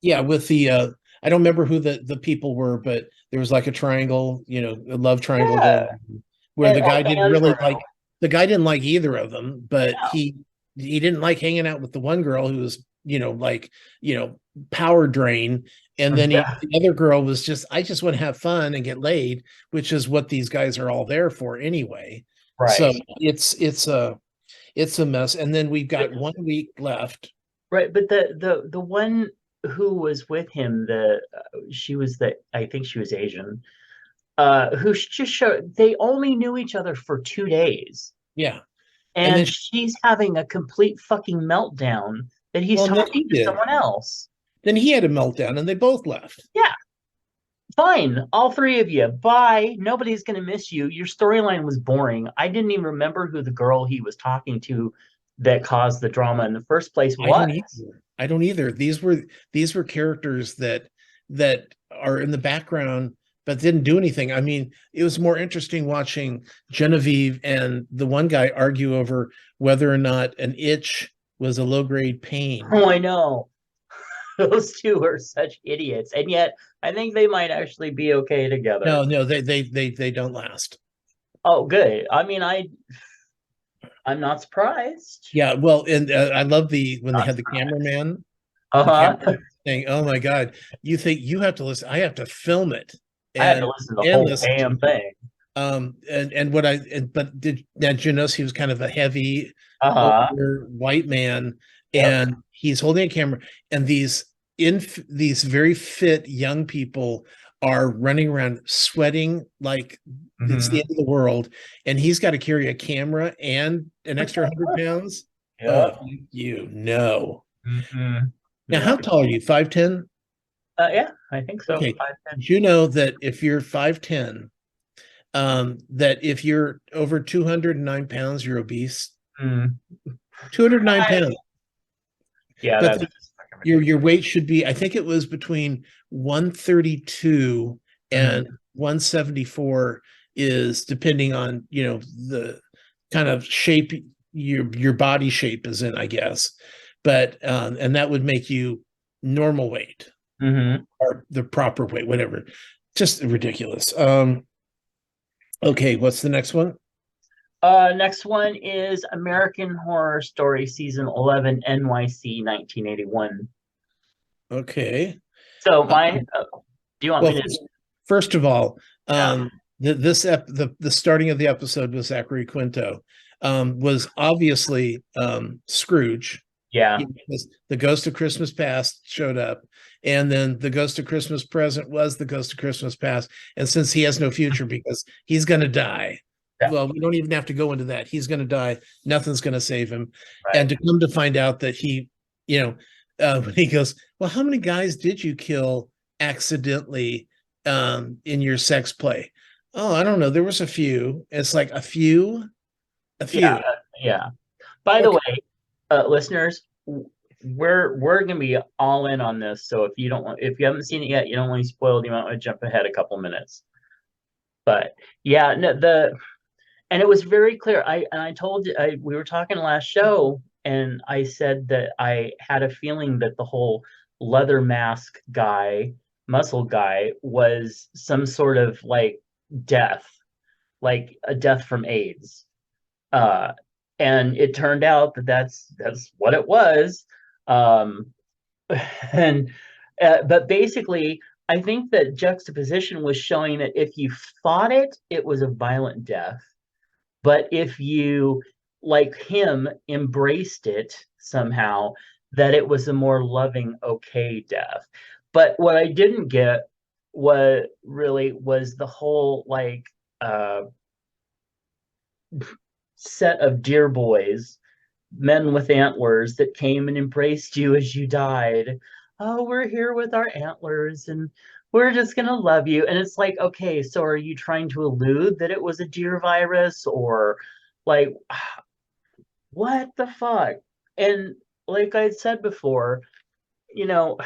yeah, with the I don't remember who the people were, but there was like a triangle, a love triangle Yeah. going where And the guy didn't Andrew. really like the guy didn't like either of them, but No. he didn't like hanging out with the one girl who was, like, power drain. And then Yeah. the other girl was just, I just want to have fun and get laid, which is what these guys are all there for anyway. So Right. it's a mess. And then we've got 1 week left. Right, but the one who was with him, she was I think she was Asian, who just showed they only knew each other for 2 days, Yeah. And then and she's having a complete fucking meltdown that he's well, and then talking he to did. someone else. Then he had a meltdown and they both left. Yeah. Fine, all three of you. Bye. Nobody's going to miss you. Your storyline was boring. I didn't even remember who the girl he was talking to that caused the drama in the first place I don't was. either. I don't either. These were characters that are in the background but didn't do anything. I mean, it was more interesting watching Genevieve and the one guy argue over whether or not an itch was a low-grade pain. Oh, I know. Those two are such idiots. And yet, I think they might actually be okay together. No, no, they don't last. Oh, good. I mean, I'm not surprised. Yeah, well, and I love the when they Not had the surprised. cameraman, the Uh-huh. cameraman saying, "Oh my God, you think you have to listen? I have to film it I had to and listen to the and whole listen to damn it." thing. And what I but did you notice he was kind of a heavy Uh-huh. older white man, Yep. and he's holding a camera, and these very fit young people are running around sweating like it's the Hmm. end of the world, and he's got to carry a camera and an extra 100 pounds. Oh, Yep. thank you. No. Hmm. Now, Yeah. how tall are you? 5'10"? Yeah, I think so. Okay. 5'10". Did you know that if you're 5'10", that if you're over 209 pounds, you're obese? Mm. 209 pounds. Yeah, But that's just fucking your ridiculous. weight should be, I think it was between 132 and Hmm. 174 is depending on, the kind of shape your body shape is in, I guess. But and that would make you normal weight Hmm. or the proper weight, whatever. Just ridiculous. Okay, what's the next one? Next one is American Horror Story Season 11 NYC 1981. Okay. So Uh, do you want me well, to? first of all, Yeah. the starting of the episode with Zachary Quinto was obviously Scrooge. Yeah. Because the Ghost of Christmas Past showed up, and then the Ghost of Christmas Present was the Ghost of Christmas Past. And since he has no future because he's going to die, Yeah. well, we don't even have to go into that. He's going to die. Nothing's going to save him. Right. And to come to find out that you know, when he goes, well, how many guys did you kill accidentally in your sex play? Oh, I don't know. There was a few. It's like a Yeah. few. Yeah. By the Okay. way, listeners, we're gonna be all in on this. So if you haven't seen it yet, you don't want to be spoiled. You might want to jump ahead a couple minutes. But yeah, no, and it was very clear. I told you we were talking last show, and I said that I had a feeling that the whole leather mask guy, muscle guy, was some sort of like death, like a death from AIDS. Uh, and it turned out that that's what it was. Um, and but basically, I think that juxtaposition was showing that if you fought it, it was a violent death. But if you, like him, embraced it somehow, that it was a more loving, okay death. But what I didn't get what really was the whole like uh set of dear boys, men with antlers that came and embraced you as you died. Oh, we're here with our antlers and we're just going to love you. And it's like, okay, so are you trying to allude that it was a deer virus or like, what the fuck? And like I said before, you know,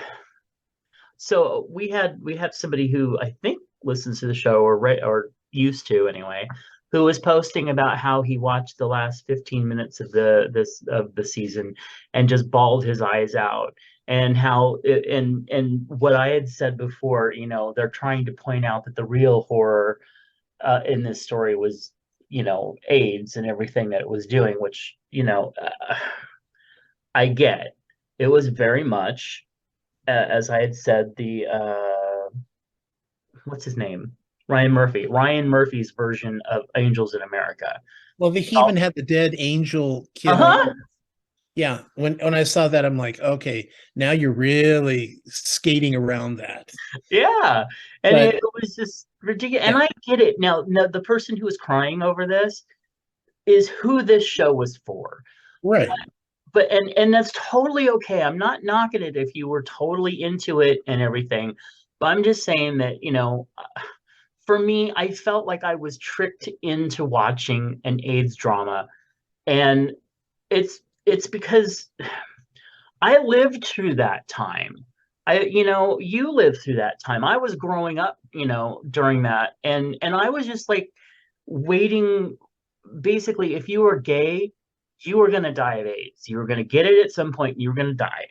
so we have somebody who I think listens to the show or used to anyway, who was posting about how he watched the last 15 minutes of the season and just bawled his eyes out and and what I had said before, they're trying to point out that the real horror in this story was, AIDS and everything that it was doing, which, I get. It was very much as I had said, the what's his name? Ryan Murphy. Ryan Murphy's version of Angels in America. Well, he Oh, even had the dead angel killing. uh-huh. Yeah, when I saw that, I'm like, okay, now you're really skating around that. Yeah. And it But was just ridiculous. And yeah, I get it. Now, the person who was crying over this is who this show was for. right. But and that's totally okay. I'm not knocking it if you were totally into it and everything. But I'm just saying that, for me, I felt like I was tricked into watching an AIDS drama. And it's because I lived through that time. You lived through that time. I was growing up, during that, and I was just like waiting. Basically, if you were gay, you were gonna die of AIDS. You were gonna get it at some point. And you were gonna die,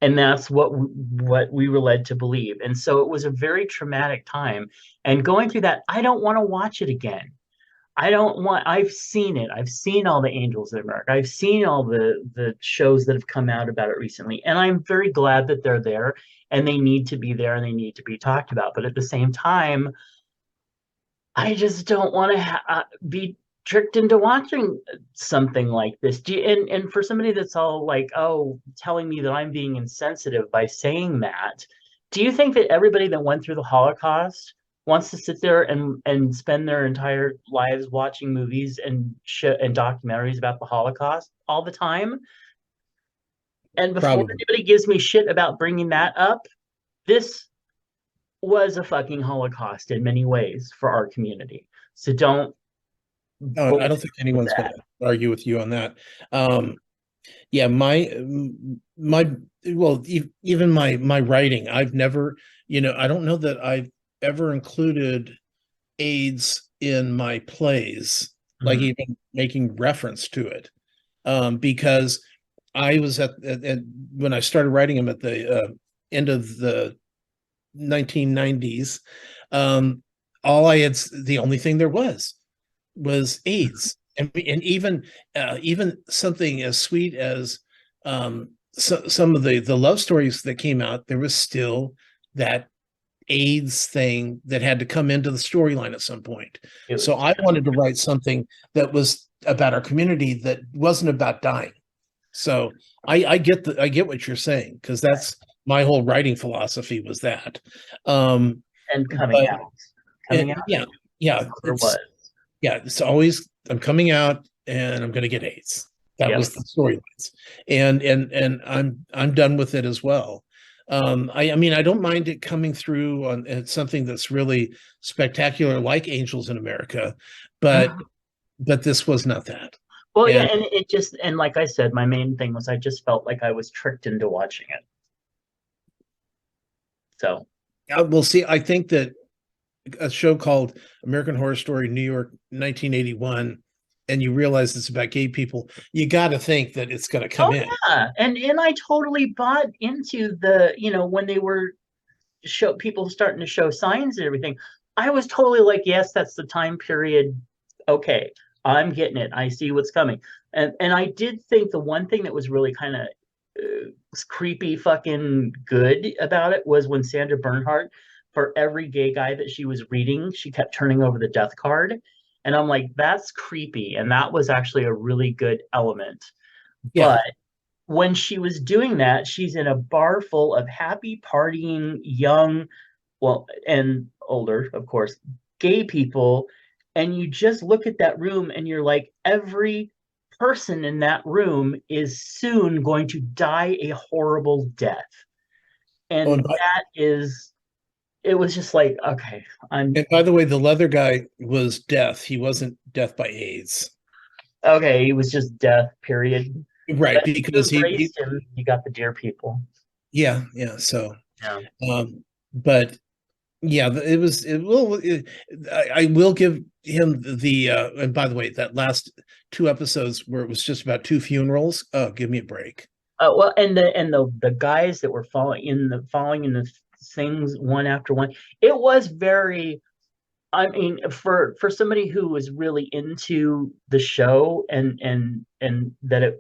and that's what we were led to believe. And so it was a very traumatic time. And going through that, I don't want to watch it again. I don't want. I've seen it. I've seen all the Angels of America. I've seen all the shows that have come out about it recently, and I'm very glad that they're there, and they need to be there, and they need to be talked about. But at the same time, I just don't want to be tricked into watching something like this. And for somebody that's all like, oh, telling me that I'm being insensitive by saying that, do you think that everybody that went through the Holocaust wants to sit there and spend their entire lives watching movies and documentaries about the Holocaust all the time? And before Probably. anybody gives me shit about bringing that up, this was a fucking Holocaust in many ways for our community. So don't No, I don't bullshit think with anyone's going that. to argue with you on that. Yeah, my well, even my writing, I've never, I don't know that I've ever included AIDS in my plays, like Mhm. even making reference to it, because I was at when I started writing them at the end of the 1990s. Um, the only thing there was AIDS, and even something as sweet as some of the love stories that came out, there was still that AIDS thing that had to come into the storyline at some point. It So was I wanted to write something that was about our community that wasn't about dying. So I get what you're saying, because that's my whole writing philosophy was that. Um, and coming but out. Coming out yeah, yeah, there was. it's always I'm coming out and I'm going to get AIDS. That Yep. was the storylines, and I'm done with it as well. I mean, I don't mind it coming through on it's something that's really spectacular, like Angels in America, but Mhm. this was not that. Well, yeah, And and it just and like I said, my main thing was I just felt like I was tricked into watching it. So we'll see. I think that a show called American Horror Story New York 1981, and you realize it's about gay people, you got to think that it's going to come oh in. yeah. And I totally bought into the, when they were show people starting to show signs and everything. I was totally like, yes, that's the time period. Okay, I'm getting it. I see what's coming. And I did think the one thing that was really kind of creepy fucking good about it was when Sandra Bernhardt, for every gay guy that she was reading, she kept turning over the death card. And I'm like, that's creepy. And that was actually a really good element. Yeah. But when she was doing that, she's in a bar full of happy, partying, young, well, and older, of course, gay people. And you just look at that room and you're like, every person in that room is soon going to die a horrible death. Oh, And it was just like, okay, I'm and by the way, the leather guy was death. He wasn't death by AIDS. okay. He was just death, period. Right, But if you because he embraced him, you got the dear people. yeah, yeah. So, Yeah. but yeah, I will give him the and by the way, that last two episodes where it was just about two funerals, oh, give me a break. Well, and the guys that were following in the things one after one, it was very. I mean, for somebody who was really into the show and that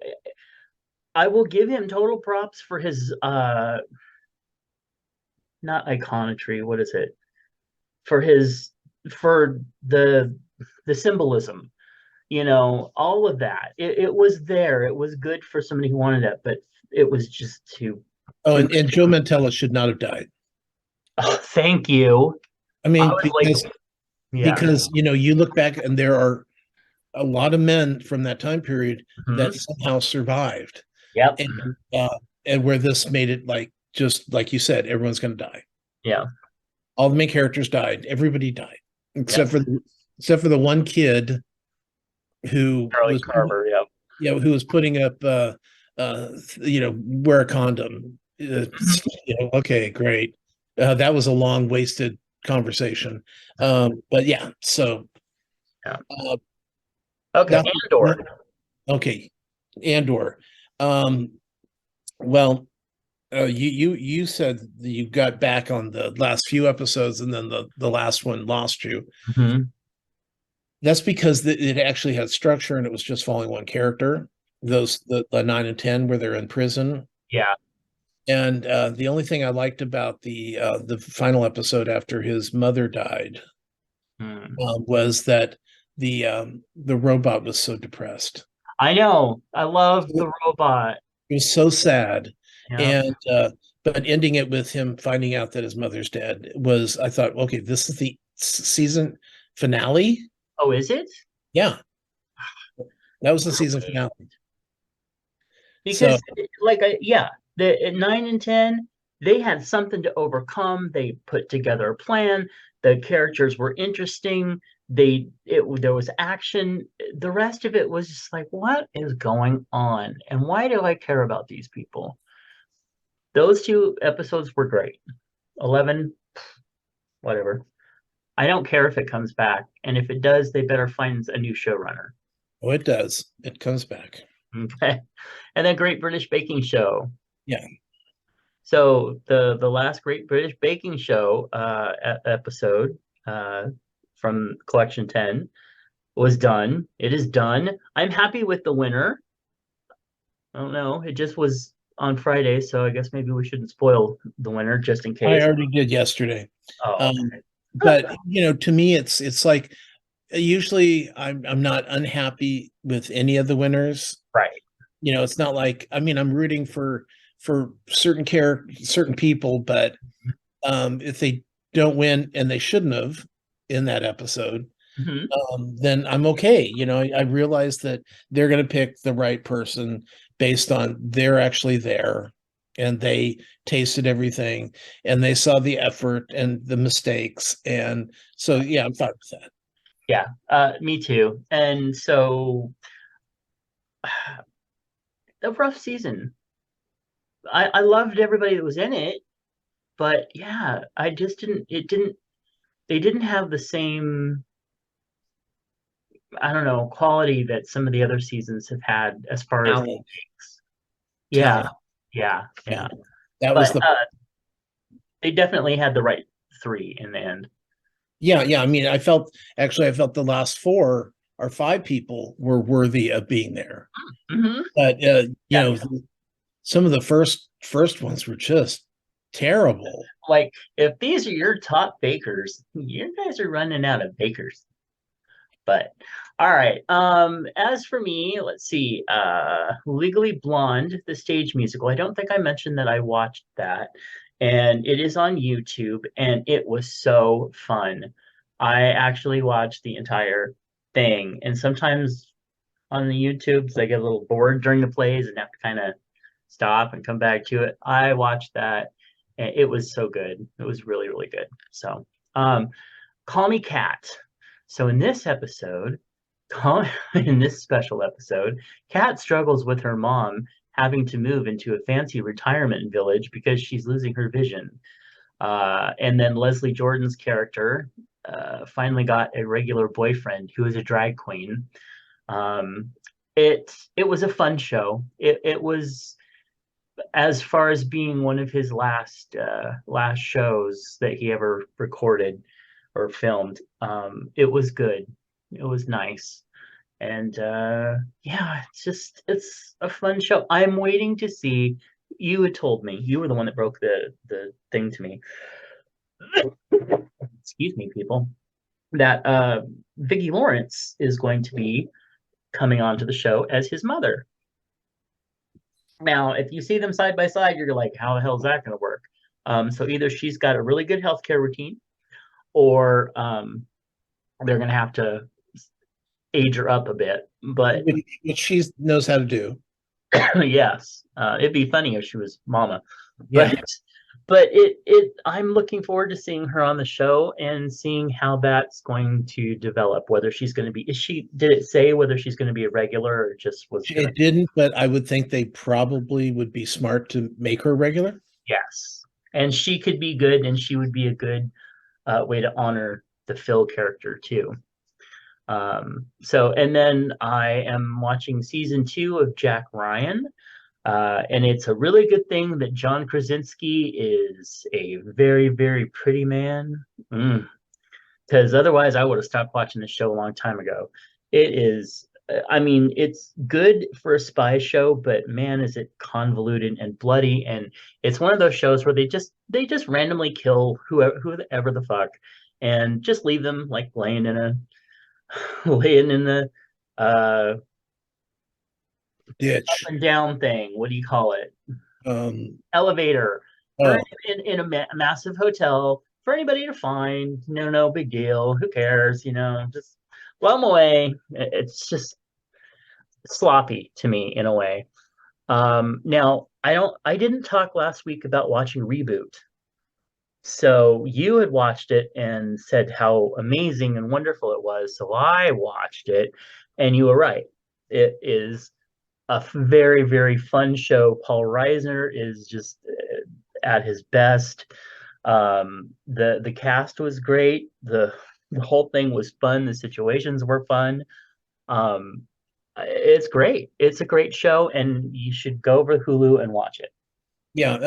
I will give him total props for his not iconography. What is it? For his for the symbolism. All of that. It was there. It was good for somebody who wanted it, but it was just Oh, too and much. Joe Mantella should not have died. Oh, thank you. I I mean, was like, yeah. you look back and there are a lot of men from that time period that Mhm. somehow survived, Yep. and and where this made it like just like you said, everyone's going to die. Yeah. All the main characters died. Everybody died except Yes, for the one kid who Charlie was Carver. Yep. who was putting up wear a condom. Okay, great. That was a long wasted conversation. But yeah, so Yeah. uh, Okay, that's Andor. okay. Andor. Um, well, you said that you got back on the last few episodes, and then the last one lost you. Mhm. That's because it actually had structure and it was just following one character. Those the 9 and 10 where they're in prison. Yeah. And the only thing I liked about the final episode after his mother died Hmm. was that the robot was so depressed. I know. I love the robot. It was so sad, Yeah. and but ending it with him finding out that his mother's dead was, I thought, okay, this is the season finale. Oh, is it? Yeah, that was the season finale. So Because like yeah, the at 9 and 10, they had something to overcome. They put together a plan. The characters were interesting. There was action. The rest of it was just like, what is going on? And why do I care about these people? Those two episodes were great. 11, whatever. I don't care if it comes back. And if it does, they better find a new showrunner. oh, it does. It comes back. Okay. And then Great British Baking Show. Yeah. So the last Great British Baking Show episode uh, from Collection 10 was done. It is done. I'm happy with the winner. I don't know. It just was on Friday, so I guess maybe we shouldn't spoil the winner just in I case. already did yesterday. Oh, okay. But to me, it's like usually I'm not unhappy with any of the winners. Right. It's not like, I mean, I'm rooting for certain people, but if they don't win and they shouldn't have in that episode, Mhm. then I'm okay. I realize that they're going to pick the right person based on they're actually there and they tasted everything and they saw the effort and the mistakes. And so, yeah, I'm fine with that. Yeah, me too. And so a rough season. I loved everybody that was in it, but yeah, I just they didn't have the same, I don't know, quality that some of the other seasons have had as far as Talent, yeah, talent. yeah, Yeah, yeah. that was But the they definitely had the right three in the end. yeah, yeah. I mean, I felt the last 4 or 5 people were worthy of being there. Hmm. But Yeah, some of the first ones were just terrible. like if these are your top bakers, you guys are running out of bakers. But all right. As for me, let's see. Legally Blonde, the stage musical. I don't think I mentioned that I watched that. And it is on YouTube and it was so fun. I actually watched the entire thing. And sometimes on the YouTubes they get a little bored during the plays and have to kind of stop and come back to it. I watched that and it was so good. It was really, really good. So um Call Me Kat. So in this episode, in this special episode, Kat struggles with her mom having to move into a fancy retirement village because she's losing her vision. And then Leslie Jordan's character finally got a regular boyfriend who is a drag queen. Um, it was a fun show. It was, as far as being one of his last shows that he ever recorded or filmed. It was good. It was nice. And yeah, it's a fun show. I'm waiting to see. You had told me, you were the one that broke the thing to me. Excuse me, people. That Vicki Lawrence is going to be coming onto the show as his mother. Now, if you see them side by side, you're like, how the hell is that going to work? So either she's got a really good healthcare routine, or they're going to have to age her up a bit. But Which she knows how to do. yes, it'd be funny if she was Mama. Yeah. But but it I'm looking forward to seeing her on the show and seeing how that's going to develop. Whether she's going to be, is she, did it say whether she's going to be a regular or just was going to? It didn't, but I would think they probably would be smart to make her regular. Yes, and she could be good, and she would be a good way to honor the Phil character too. So, and then I am watching season 2 of Jack Ryan. And it's a really good thing that John Krasinski is a very, very pretty man. Because otherwise, I would have stopped watching the show a long time ago. It is, I mean, it's good for a spy show, but man, is it convoluted and bloody. And it's one of those shows where they just randomly kill whoever the fuck, and just leave them like laying in a laying in the up Ditch. and down thing. What do you call it? Um, Elevator for oh, in a massive hotel for anybody to find. No big deal. Who cares? Just blow them away. It's just sloppy to me in a way. Now I didn't talk last week about watching Reboot. So you had watched it and said how amazing and wonderful it was. So I watched it, and you were right. It is a very, very fun show. Paul Reisner is just at his best. The cast was great. The whole thing was fun. The situations were fun. Um, it's great. It's a great show, and you should go over to Hulu and watch it. yeah.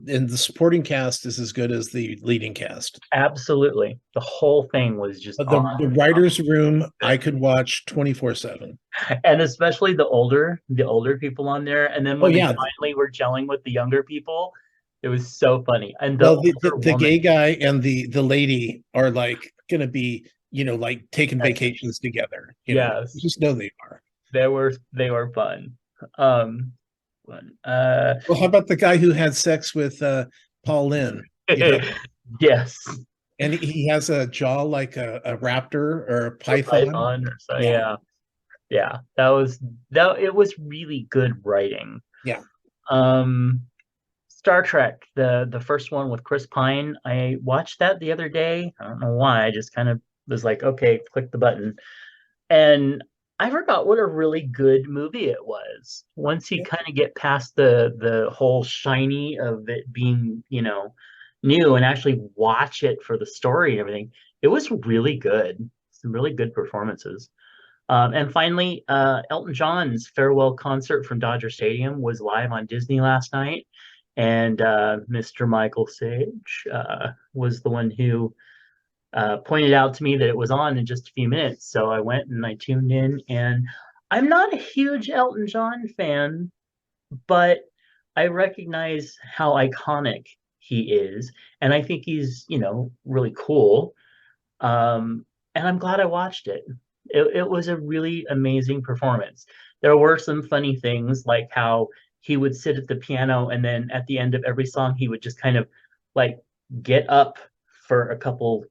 And the supporting cast is as good as the leading cast. Absolutely, the whole thing was just But on, the writer's room, I could watch 24/7. and especially the older people on there. And then Oh when they yeah. finally were gelling with the younger people, it was so funny. And the Well, older the woman, gay guy and the lady are like gonna be, like taking vacations together. You yes, just know they are. they were fun. Um, fun. Well, how about the guy who had sex with Paul Lynn? You know, Yes, and he has a jaw like a raptor or a or python. Python, or so. Yeah, Yeah, yeah. That. It was really good writing. yeah. Um, Star Trek, the first one with Chris Pine. I watched that the other day. I don't know why. I just kind of was like, okay, click the button. And I forgot what a really good movie it was. Once you Yeah. kind of get past the whole shiny of it being, new, and actually watch it for the story and everything, it was really good. Some really good performances. And finally, Elton John's farewell concert from Dodger Stadium was live on Disney last night. And Mr. Michael Sage was the one who pointed out to me that it was on in just a few minutes. So I went and I tuned in. And I'm not a huge Elton John fan, but I recognize how iconic he is. And I think he's, really cool. And I'm glad I watched it. It was a really amazing performance. There were some funny things, like how he would sit at the piano, and then at the end of every song he would just kind of like get up for a couple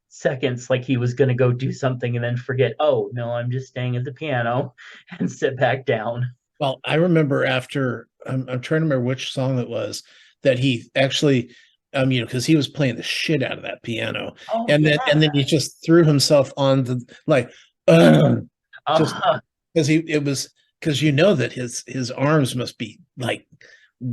seconds, like he was going to go do something, and then forget, oh no, I'm just staying at the piano, and sit back down. Well, I remember after I'm trying to remember which song it was that he actually, because he was playing the shit out of that piano, Oh and yeah. then he just threw himself on the like, uh, just Uh-huh. because it was because that his arms must be like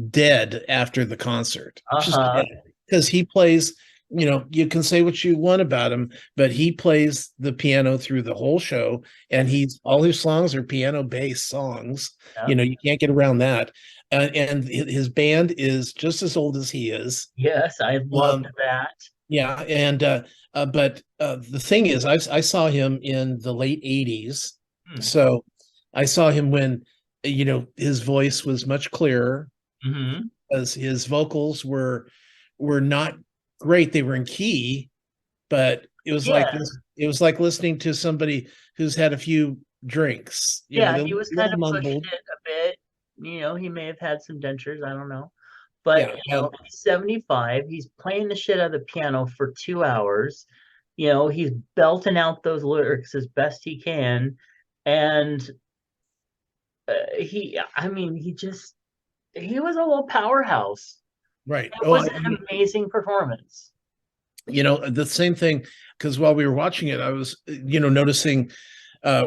dead after the concert, just Uh-huh. because he plays. You can say what you want about him, but he plays the piano through the whole show, and he's all his songs are piano-based songs. Yeah. You can't get around that. And his band is just as old as he is. Yes, I loved Um, that. yeah, and but the thing is, I saw him in the late '80s, Hmm. so I saw him when his voice was much clearer, Hmm. as his vocals were not great. They were in key, but Yeah. it was like listening to somebody who's had a few drinks. Yeah, They're a he was kind little of pushed mumbled. it a bit. He may have had some dentures, I don't know. But, Yeah. he's 75. He's playing the shit out of the piano for 2 hours. He's belting out those lyrics as best he can. And I mean, he was a little powerhouse. Right. It was an amazing performance. The same thing, because while we were watching it, I was, noticing, I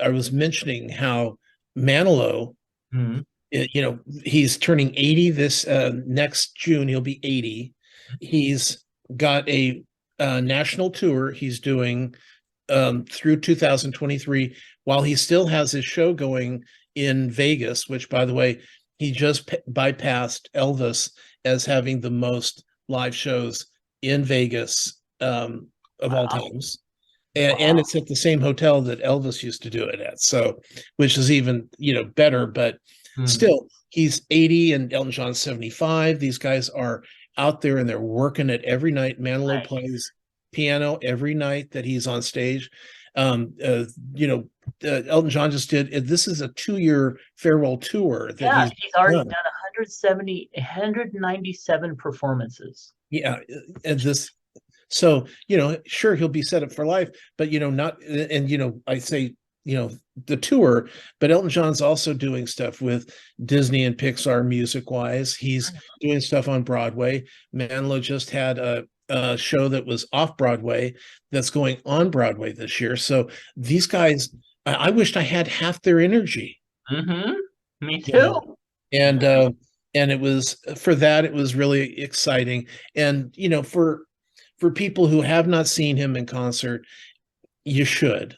was mentioning how Manilow, Mhm. he's turning 80 this next June. He'll be 80. He's got a national tour he's doing through 2023 while he still has his show going in Vegas, which, by the way, he just bypassed Elvis as having the most live shows in Vegas of all Wow. times. And Wow. it's at the same hotel that Elvis used to do it at. So, which is even, better, but Mhm. still, he's 80 and Elton John's 75. These guys are out there and they're working it every night. Manilow Nice. plays piano every night that he's on stage. Um, uh, you know, Elton John just did, this is a 2-year farewell tour that Yeah, he's he's already done. done 170, 197 performances. Yeah. And this, so, sure, he'll be set up for life, but, not, and, I say, the tour, but Elton John's also doing stuff with Disney and Pixar music wise. He's doing stuff on Broadway. Manilow just had a show that was off Broadway that's going on Broadway this year. So these guys, I wished I had half their energy, Mm-hmm. Me you know, too. and, Yeah. uh, and it was for that, it was really exciting. And, for people who have not seen him in concert, you should.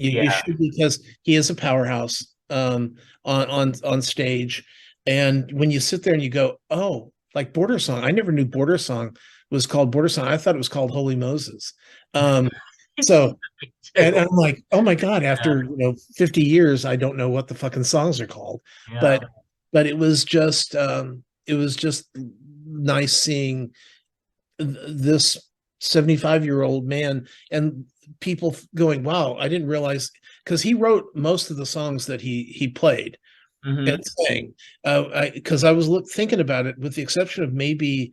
You Yeah. should, because he is a powerhouse on stage. And when you sit there and you go, oh, like Border Song, I never knew Border Song was called Border Song. I thought it was called Holy Moses. Um, so Me and too. I'm like, oh my God, Yeah. after 50 years, I don't know what the fucking songs are called. Yeah. But it was just nice seeing this 75-year-old man and people going, wow, I didn't realize, because he wrote most of the songs that he played and Mm-hmm. sang. Because I was thinking about it, with the exception of maybe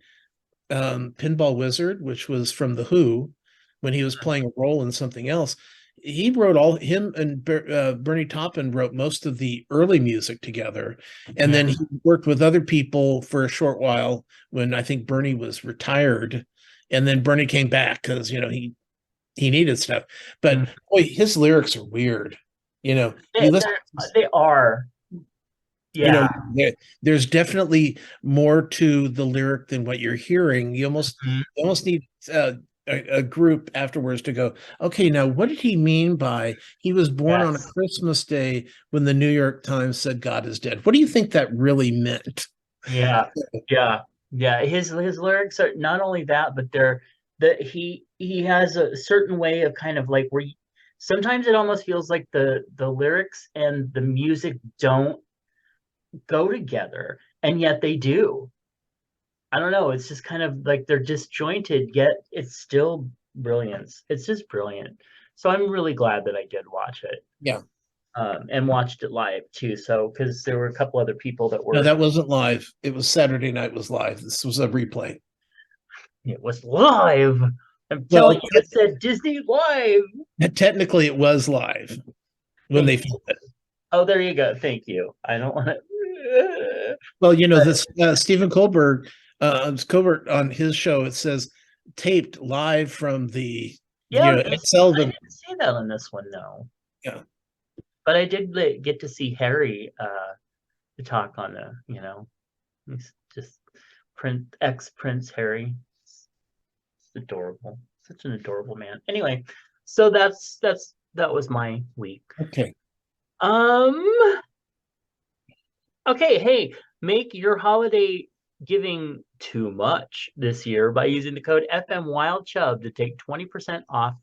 Pinball Wizard, which was from The Who, when he was playing a role in something else. He wrote all him and Bernie Taupin wrote most of the early music together, and Yeah. then he worked with other people for a short while when I think Bernie was retired, and then Bernie came back because he needed stuff. But Mhm. boy, his lyrics are weird. They, You listen. they are. you know Yeah. there's definitely more to the lyric than what you're hearing. Mhm. You almost need a group afterwards to go, okay, now what did he mean by he was born on a Yes. Christmas day when the New York Times said God is dead? What do you think that really meant? Yeah. Yeah. Yeah. His lyrics are not only that, but they're that he has a certain way of kind of like sometimes it almost feels like the lyrics and the music don't go together, and yet they do. I don't know. It's just kind of like they're disjointed, yet it's still brilliance. It's just brilliant. So I'm really glad that I did watch it, Yeah. and watched it live too. So because there were a couple other people that No, were, that wasn't live. It was Saturday night was live. This was a replay. it was live. I'm telling Well, you, it said Disney Live. technically it was live when Thank they you. filmed it. Oh, there you go. Thank you. I don't want to. Well, this Stephen Colbert on his show, it says taped live from the Yeah, Ed I Sullivan. didn't see that on this one, no. Yeah. But I did get to see Harry to talk on he's just ex Prince Harry. It's adorable. Such an adorable man. Anyway, so that was my week. Okay. Um okay, hey, make your holiday giving too much this year by using the code FMWildChub to take 20% off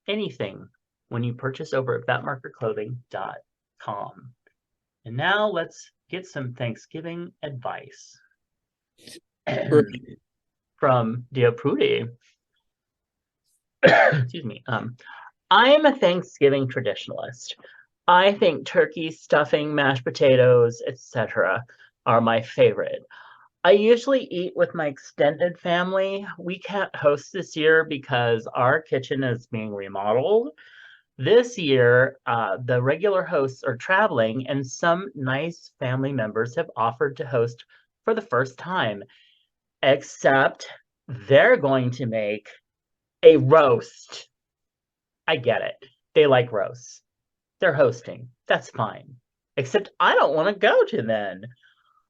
anything when you purchase over at fatmarkerclothing.com. And now let's get some Thanksgiving advice from Dear Prudy. Excuse me. I'm a Thanksgiving traditionalist. I think turkey, stuffing, mashed potatoes, etc. are my favorite. I usually eat with my extended family. We can't host this year because our kitchen is being remodeled. This year, the regular hosts are traveling, and some nice family members have offered to host for the first time. except they're going to make a roast. I get it. They like roasts. They're hosting. That's fine. Except I don't want to go to then.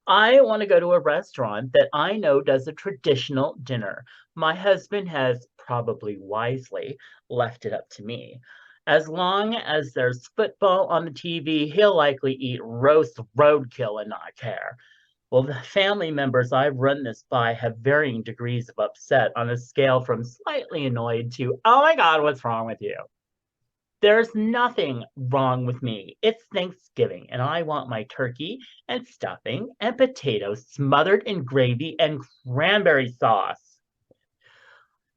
I want to go to a restaurant that I know does a traditional dinner. My husband has probably wisely left it up to me. As long as there's football on the TV, he'll likely eat roast roadkill and not care. Well, the family members I've run this by have varying degrees of upset on a scale from slightly annoyed to, oh my God, what's wrong with you? There's nothing wrong with me. It's Thanksgiving, and I want my turkey and stuffing and potatoes smothered in gravy and cranberry sauce.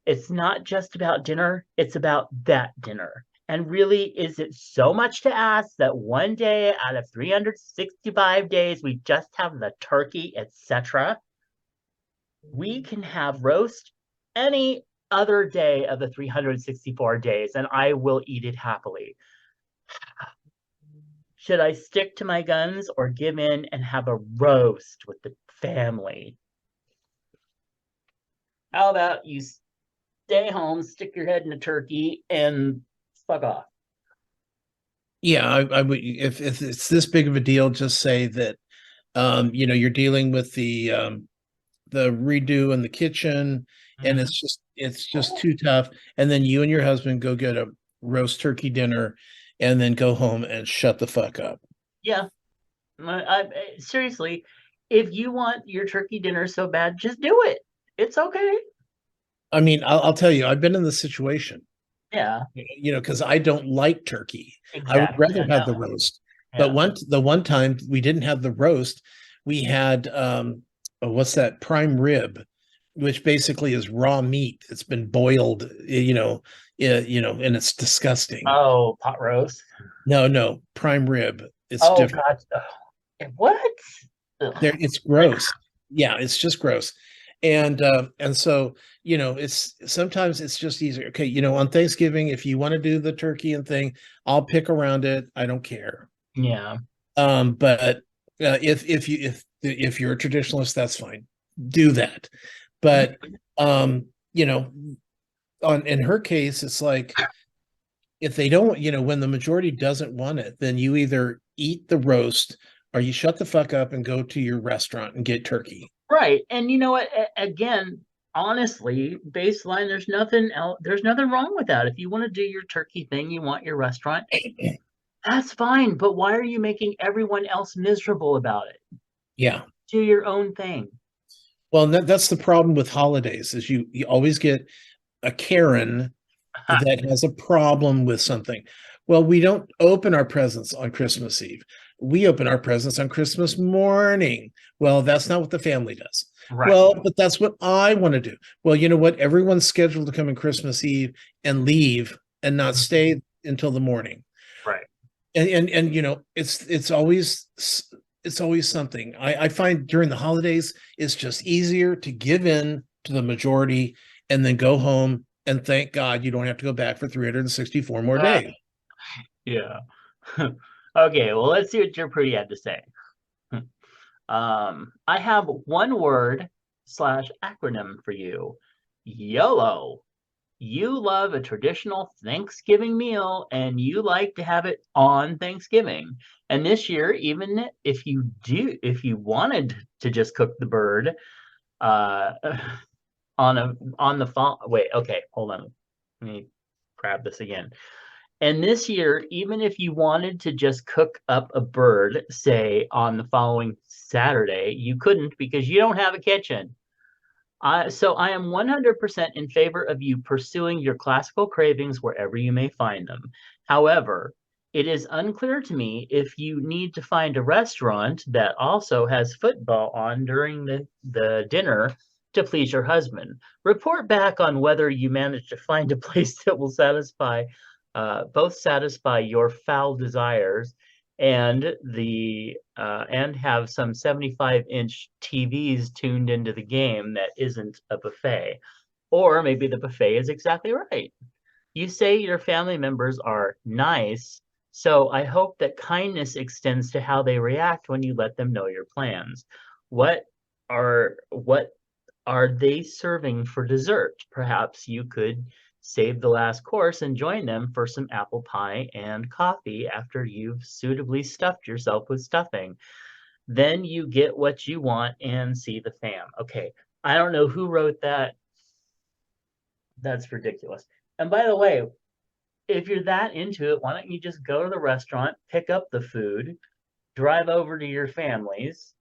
It's not just about dinner, it's about that dinner. And really, is it so much to ask that one day out of 365 days we just have the turkey, etc.? We can have roast any other day of the 364 days, and I will eat it happily. Should I stick to my guns or give in and have a roast with the family? How about you stay home, stick your head in a turkey, and fuck off? Yeah, I would, if it's this big of a deal, just say that you're dealing with the redo in the kitchen, and Mhm. it's just too tough. And then you and your husband go get a roast turkey dinner, and then go home and shut the fuck up. Yeah, seriously, if you want your turkey dinner so bad, just do it. It's okay. I mean, I'll tell you, I've been in this situation, Yeah, because I don't like turkey. I would exactly. rather I have the know. roast. But Yeah. the one time we didn't have the roast, we had what's that, prime rib, which basically is raw meat that's been boiled, and it's disgusting. Oh, pot roast. No, no, prime rib. It's Oh different. God. What? Ugh. There, it's gross. Yeah, it's just gross. And so, it's sometimes it's just easier. Okay, on Thanksgiving, if you want to do the turkey and thing, I'll pick around it. I don't care. Yeah. But if you're a traditionalist, that's fine. Do that. But you know, on in her case, it's like, if they don't, when the majority doesn't want it, then you either eat the roast or you shut the fuck up and go to your restaurant and get turkey. Right. And you know what? Again, honestly, baseline, there's nothing else, there's nothing wrong with that. If you want to do your turkey thing, you want your restaurant, that's fine. But why are you making everyone else miserable about it? Yeah. Do your own thing. Well, that's the problem with holidays, is you always get a Karen that has a problem with something. Well, we don't open our presents on Christmas Eve. We open our presents on Christmas morning. Well, that's not what the family does. Right. Well, but that's what I want to do. Well, you know what? Everyone's scheduled to come in Christmas Eve and leave and not stay until the morning. Right. And it's always something. I find during the holidays it's just easier to give in to the majority and then go home and thank God you don't have to go back for 364 more Uh, days. yeah. Okay, well, let's see what your pretty had to say. I have one word slash acronym for you. YOLO. You love a traditional Thanksgiving meal and you like to have it on Thanksgiving. And this year, even if you wanted to just cook the bird, uh, on the fall, wait, okay, hold on. Let me grab this again. And this year, even if you wanted to just cook up a bird, say on the following Saturday, you couldn't because you don't have a kitchen. So I am 100% in favor of you pursuing your classical cravings wherever you may find them. However, it is unclear to me if you need to find a restaurant that also has football on during the dinner to please your husband. Report back on whether you managed to find a place that will both satisfy your foul desires and have some 75-inch TVs tuned into the game that isn't a buffet. Or maybe the buffet is exactly right. You say your family members are nice, so I hope that kindness extends to how they react when you let them know your plans. What are they serving for dessert? Perhaps you could save the last course and join them for some apple pie and coffee after you've suitably stuffed yourself with stuffing. Then you get what you want and see the fam. Okay, I don't know who wrote that. That's ridiculous. And by the way, if you're that into it, why don't you just go to the restaurant, pick up the food, drive over to your families,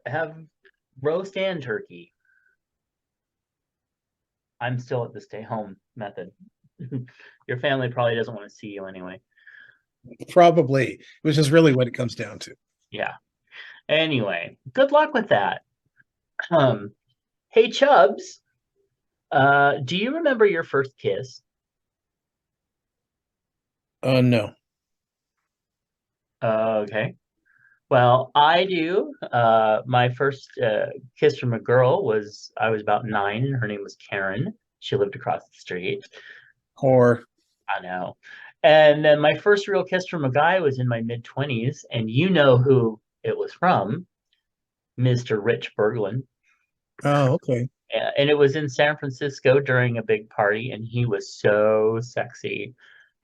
have roast and turkey. I'm still at the stay home method. Your family probably doesn't want to see you anyway. Probably, which is really what it comes down to. Yeah. Anyway, good luck with that. Um, hey Chubs, do you remember your first kiss? No. Okay. Well, I do. My first kiss from a girl was I was about 9, and her name was Karen. She lived across the street. Or I know. And then my first real kiss from a guy was in my mid-20s, and you know who it was from, Mr. Rich Berglund. oh, okay. And it was in San Francisco during a big party, and he was so sexy.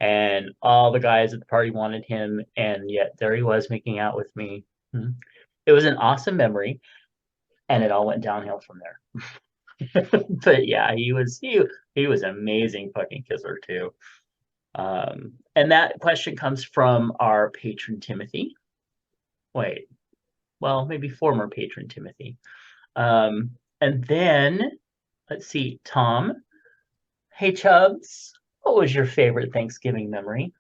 And all the guys at the party wanted him, and yet there he was making out with me. Hmm. It was an awesome memory, and it all went downhill from there. But yeah, he was an amazing fucking kisser too. And that question comes from our patron Timothy. Wait, well, maybe former patron Timothy. And then let's see, Tom. Hey Chubs, what was your favorite Thanksgiving memory?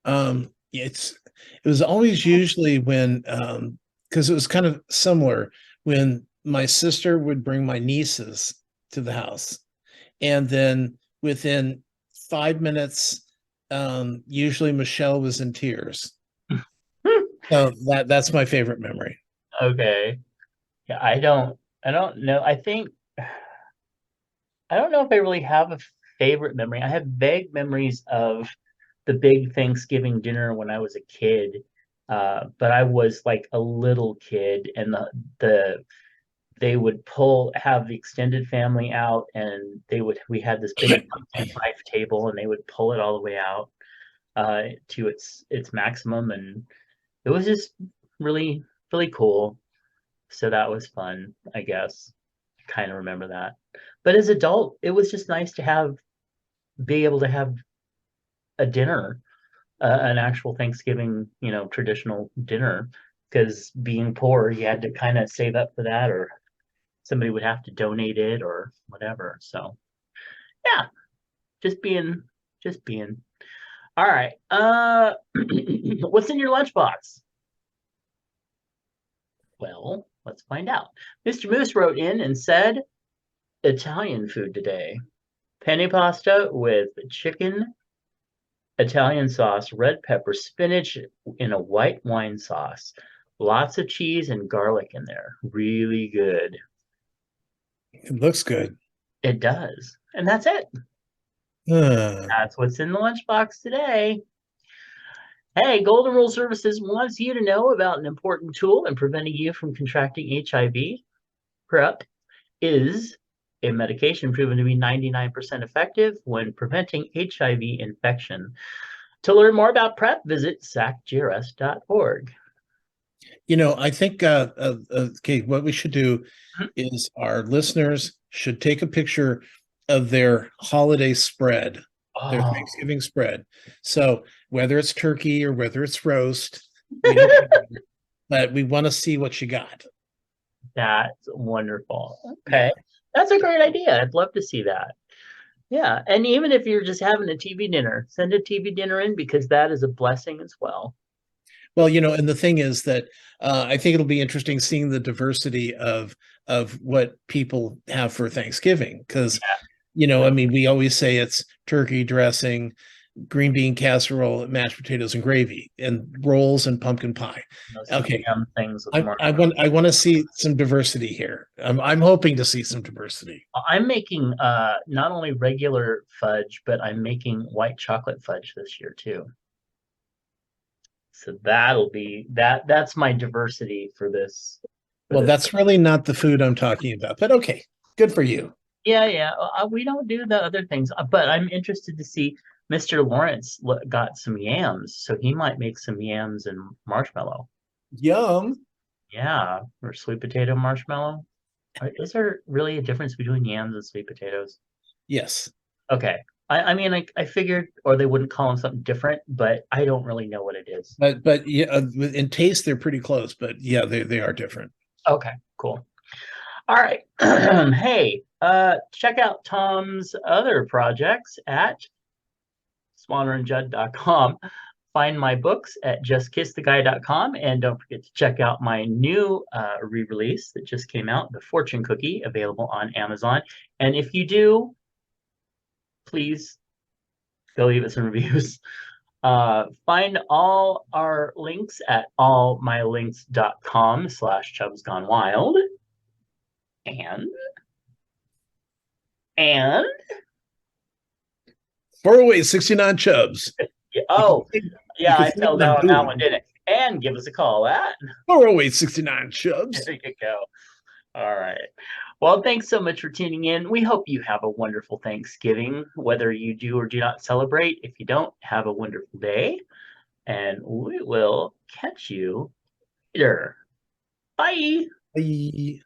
It was always usually when because it was kind of similar when my sister would bring my nieces to the house, and then within 5 minutes, usually Michelle was in tears. So that's my favorite memory. Okay. Yeah, I don't know. I don't know if I really have a favorite memory. I have vague memories of the big Thanksgiving dinner when I was a kid. But I was like a little kid, and the they would have the extended family out, and we had this big pumpkin knife table, and they would pull it all the way out to its maximum, and it was just really really cool. So that was fun, I guess. Kind of remember that. But as adult, it was just nice to be able to have a dinner, an actual Thanksgiving, traditional dinner. Because being poor, you had to kind of save up for that, or somebody would have to donate it, or whatever. So yeah, just being, just being. All right. What's in your lunchbox? Well, let's find out. Mr. Moose wrote in and said Italian food today. Penne pasta with chicken, Italian sauce, red pepper, spinach in a white wine sauce. Lots of cheese and garlic in there. Really good. It looks good. It does. And that's it. Uh, That's what's in the lunchbox today. Hey, Golden Rule Services wants you to know about an important tool in preventing you from contracting HIV. PrEP is a medication proven to be 99% effective when preventing HIV infection. To learn more about PrEP, visit sacgrs.org. I think okay, what we should do is our listeners should take a picture of their holiday spread, their Oh, Thanksgiving spread. So whether it's turkey or whether it's roast, we don't care, but we want to see what you got. that's wonderful. Yeah. Okay. That's a great idea. I'd love to see that. Yeah. And even if you're just having a TV dinner, send a TV dinner in because that is a blessing as well. Well, and the thing is that I think it'll be interesting seeing the diversity of what people have for Thanksgiving because I mean, we always say it's turkey dressing, green bean casserole, mashed potatoes and gravy, and rolls and pumpkin pie. Those Okay, ham things with I want to see some diversity here. I'm hoping to see some diversity. I'm making not only regular fudge, but I'm making white chocolate fudge this year too. So that'll be that's my diversity for this Well, that's really not the food I'm talking about, but okay, good for you. Yeah. We don't do the other things, but I'm interested to see Mr. Lawrence got some yams, so he might make some yams and marshmallow. Yum. Yeah, or sweet potato marshmallow. Is there really a difference between yams and sweet potatoes? Yes. Okay. I mean, I figured, or they wouldn't call them something different, but I don't really know what it is. But yeah, in taste they're pretty close, but yeah, they are different. Okay, cool. All right. Hey, check out Tom's other projects at swannerandjudd.com. Find my books at justkisstheguy.com, and don't forget to check out my new re-release that just came out, The Fortune Cookie, available on Amazon. And if you do, please go leave us some reviews. Find all our links at allmylinks.com/chubsgonewild. And, and, 408 69 Chubs. oh, You yeah, can I see fell them down on that one, boom. didn't it? And give us a call at, 408 69 Chubs. there you go. All right. Well, thanks so much for tuning in. We hope you have a wonderful Thanksgiving, whether you do or do not celebrate. If you don't, have a wonderful day, and we will catch you later. Bye. Bye.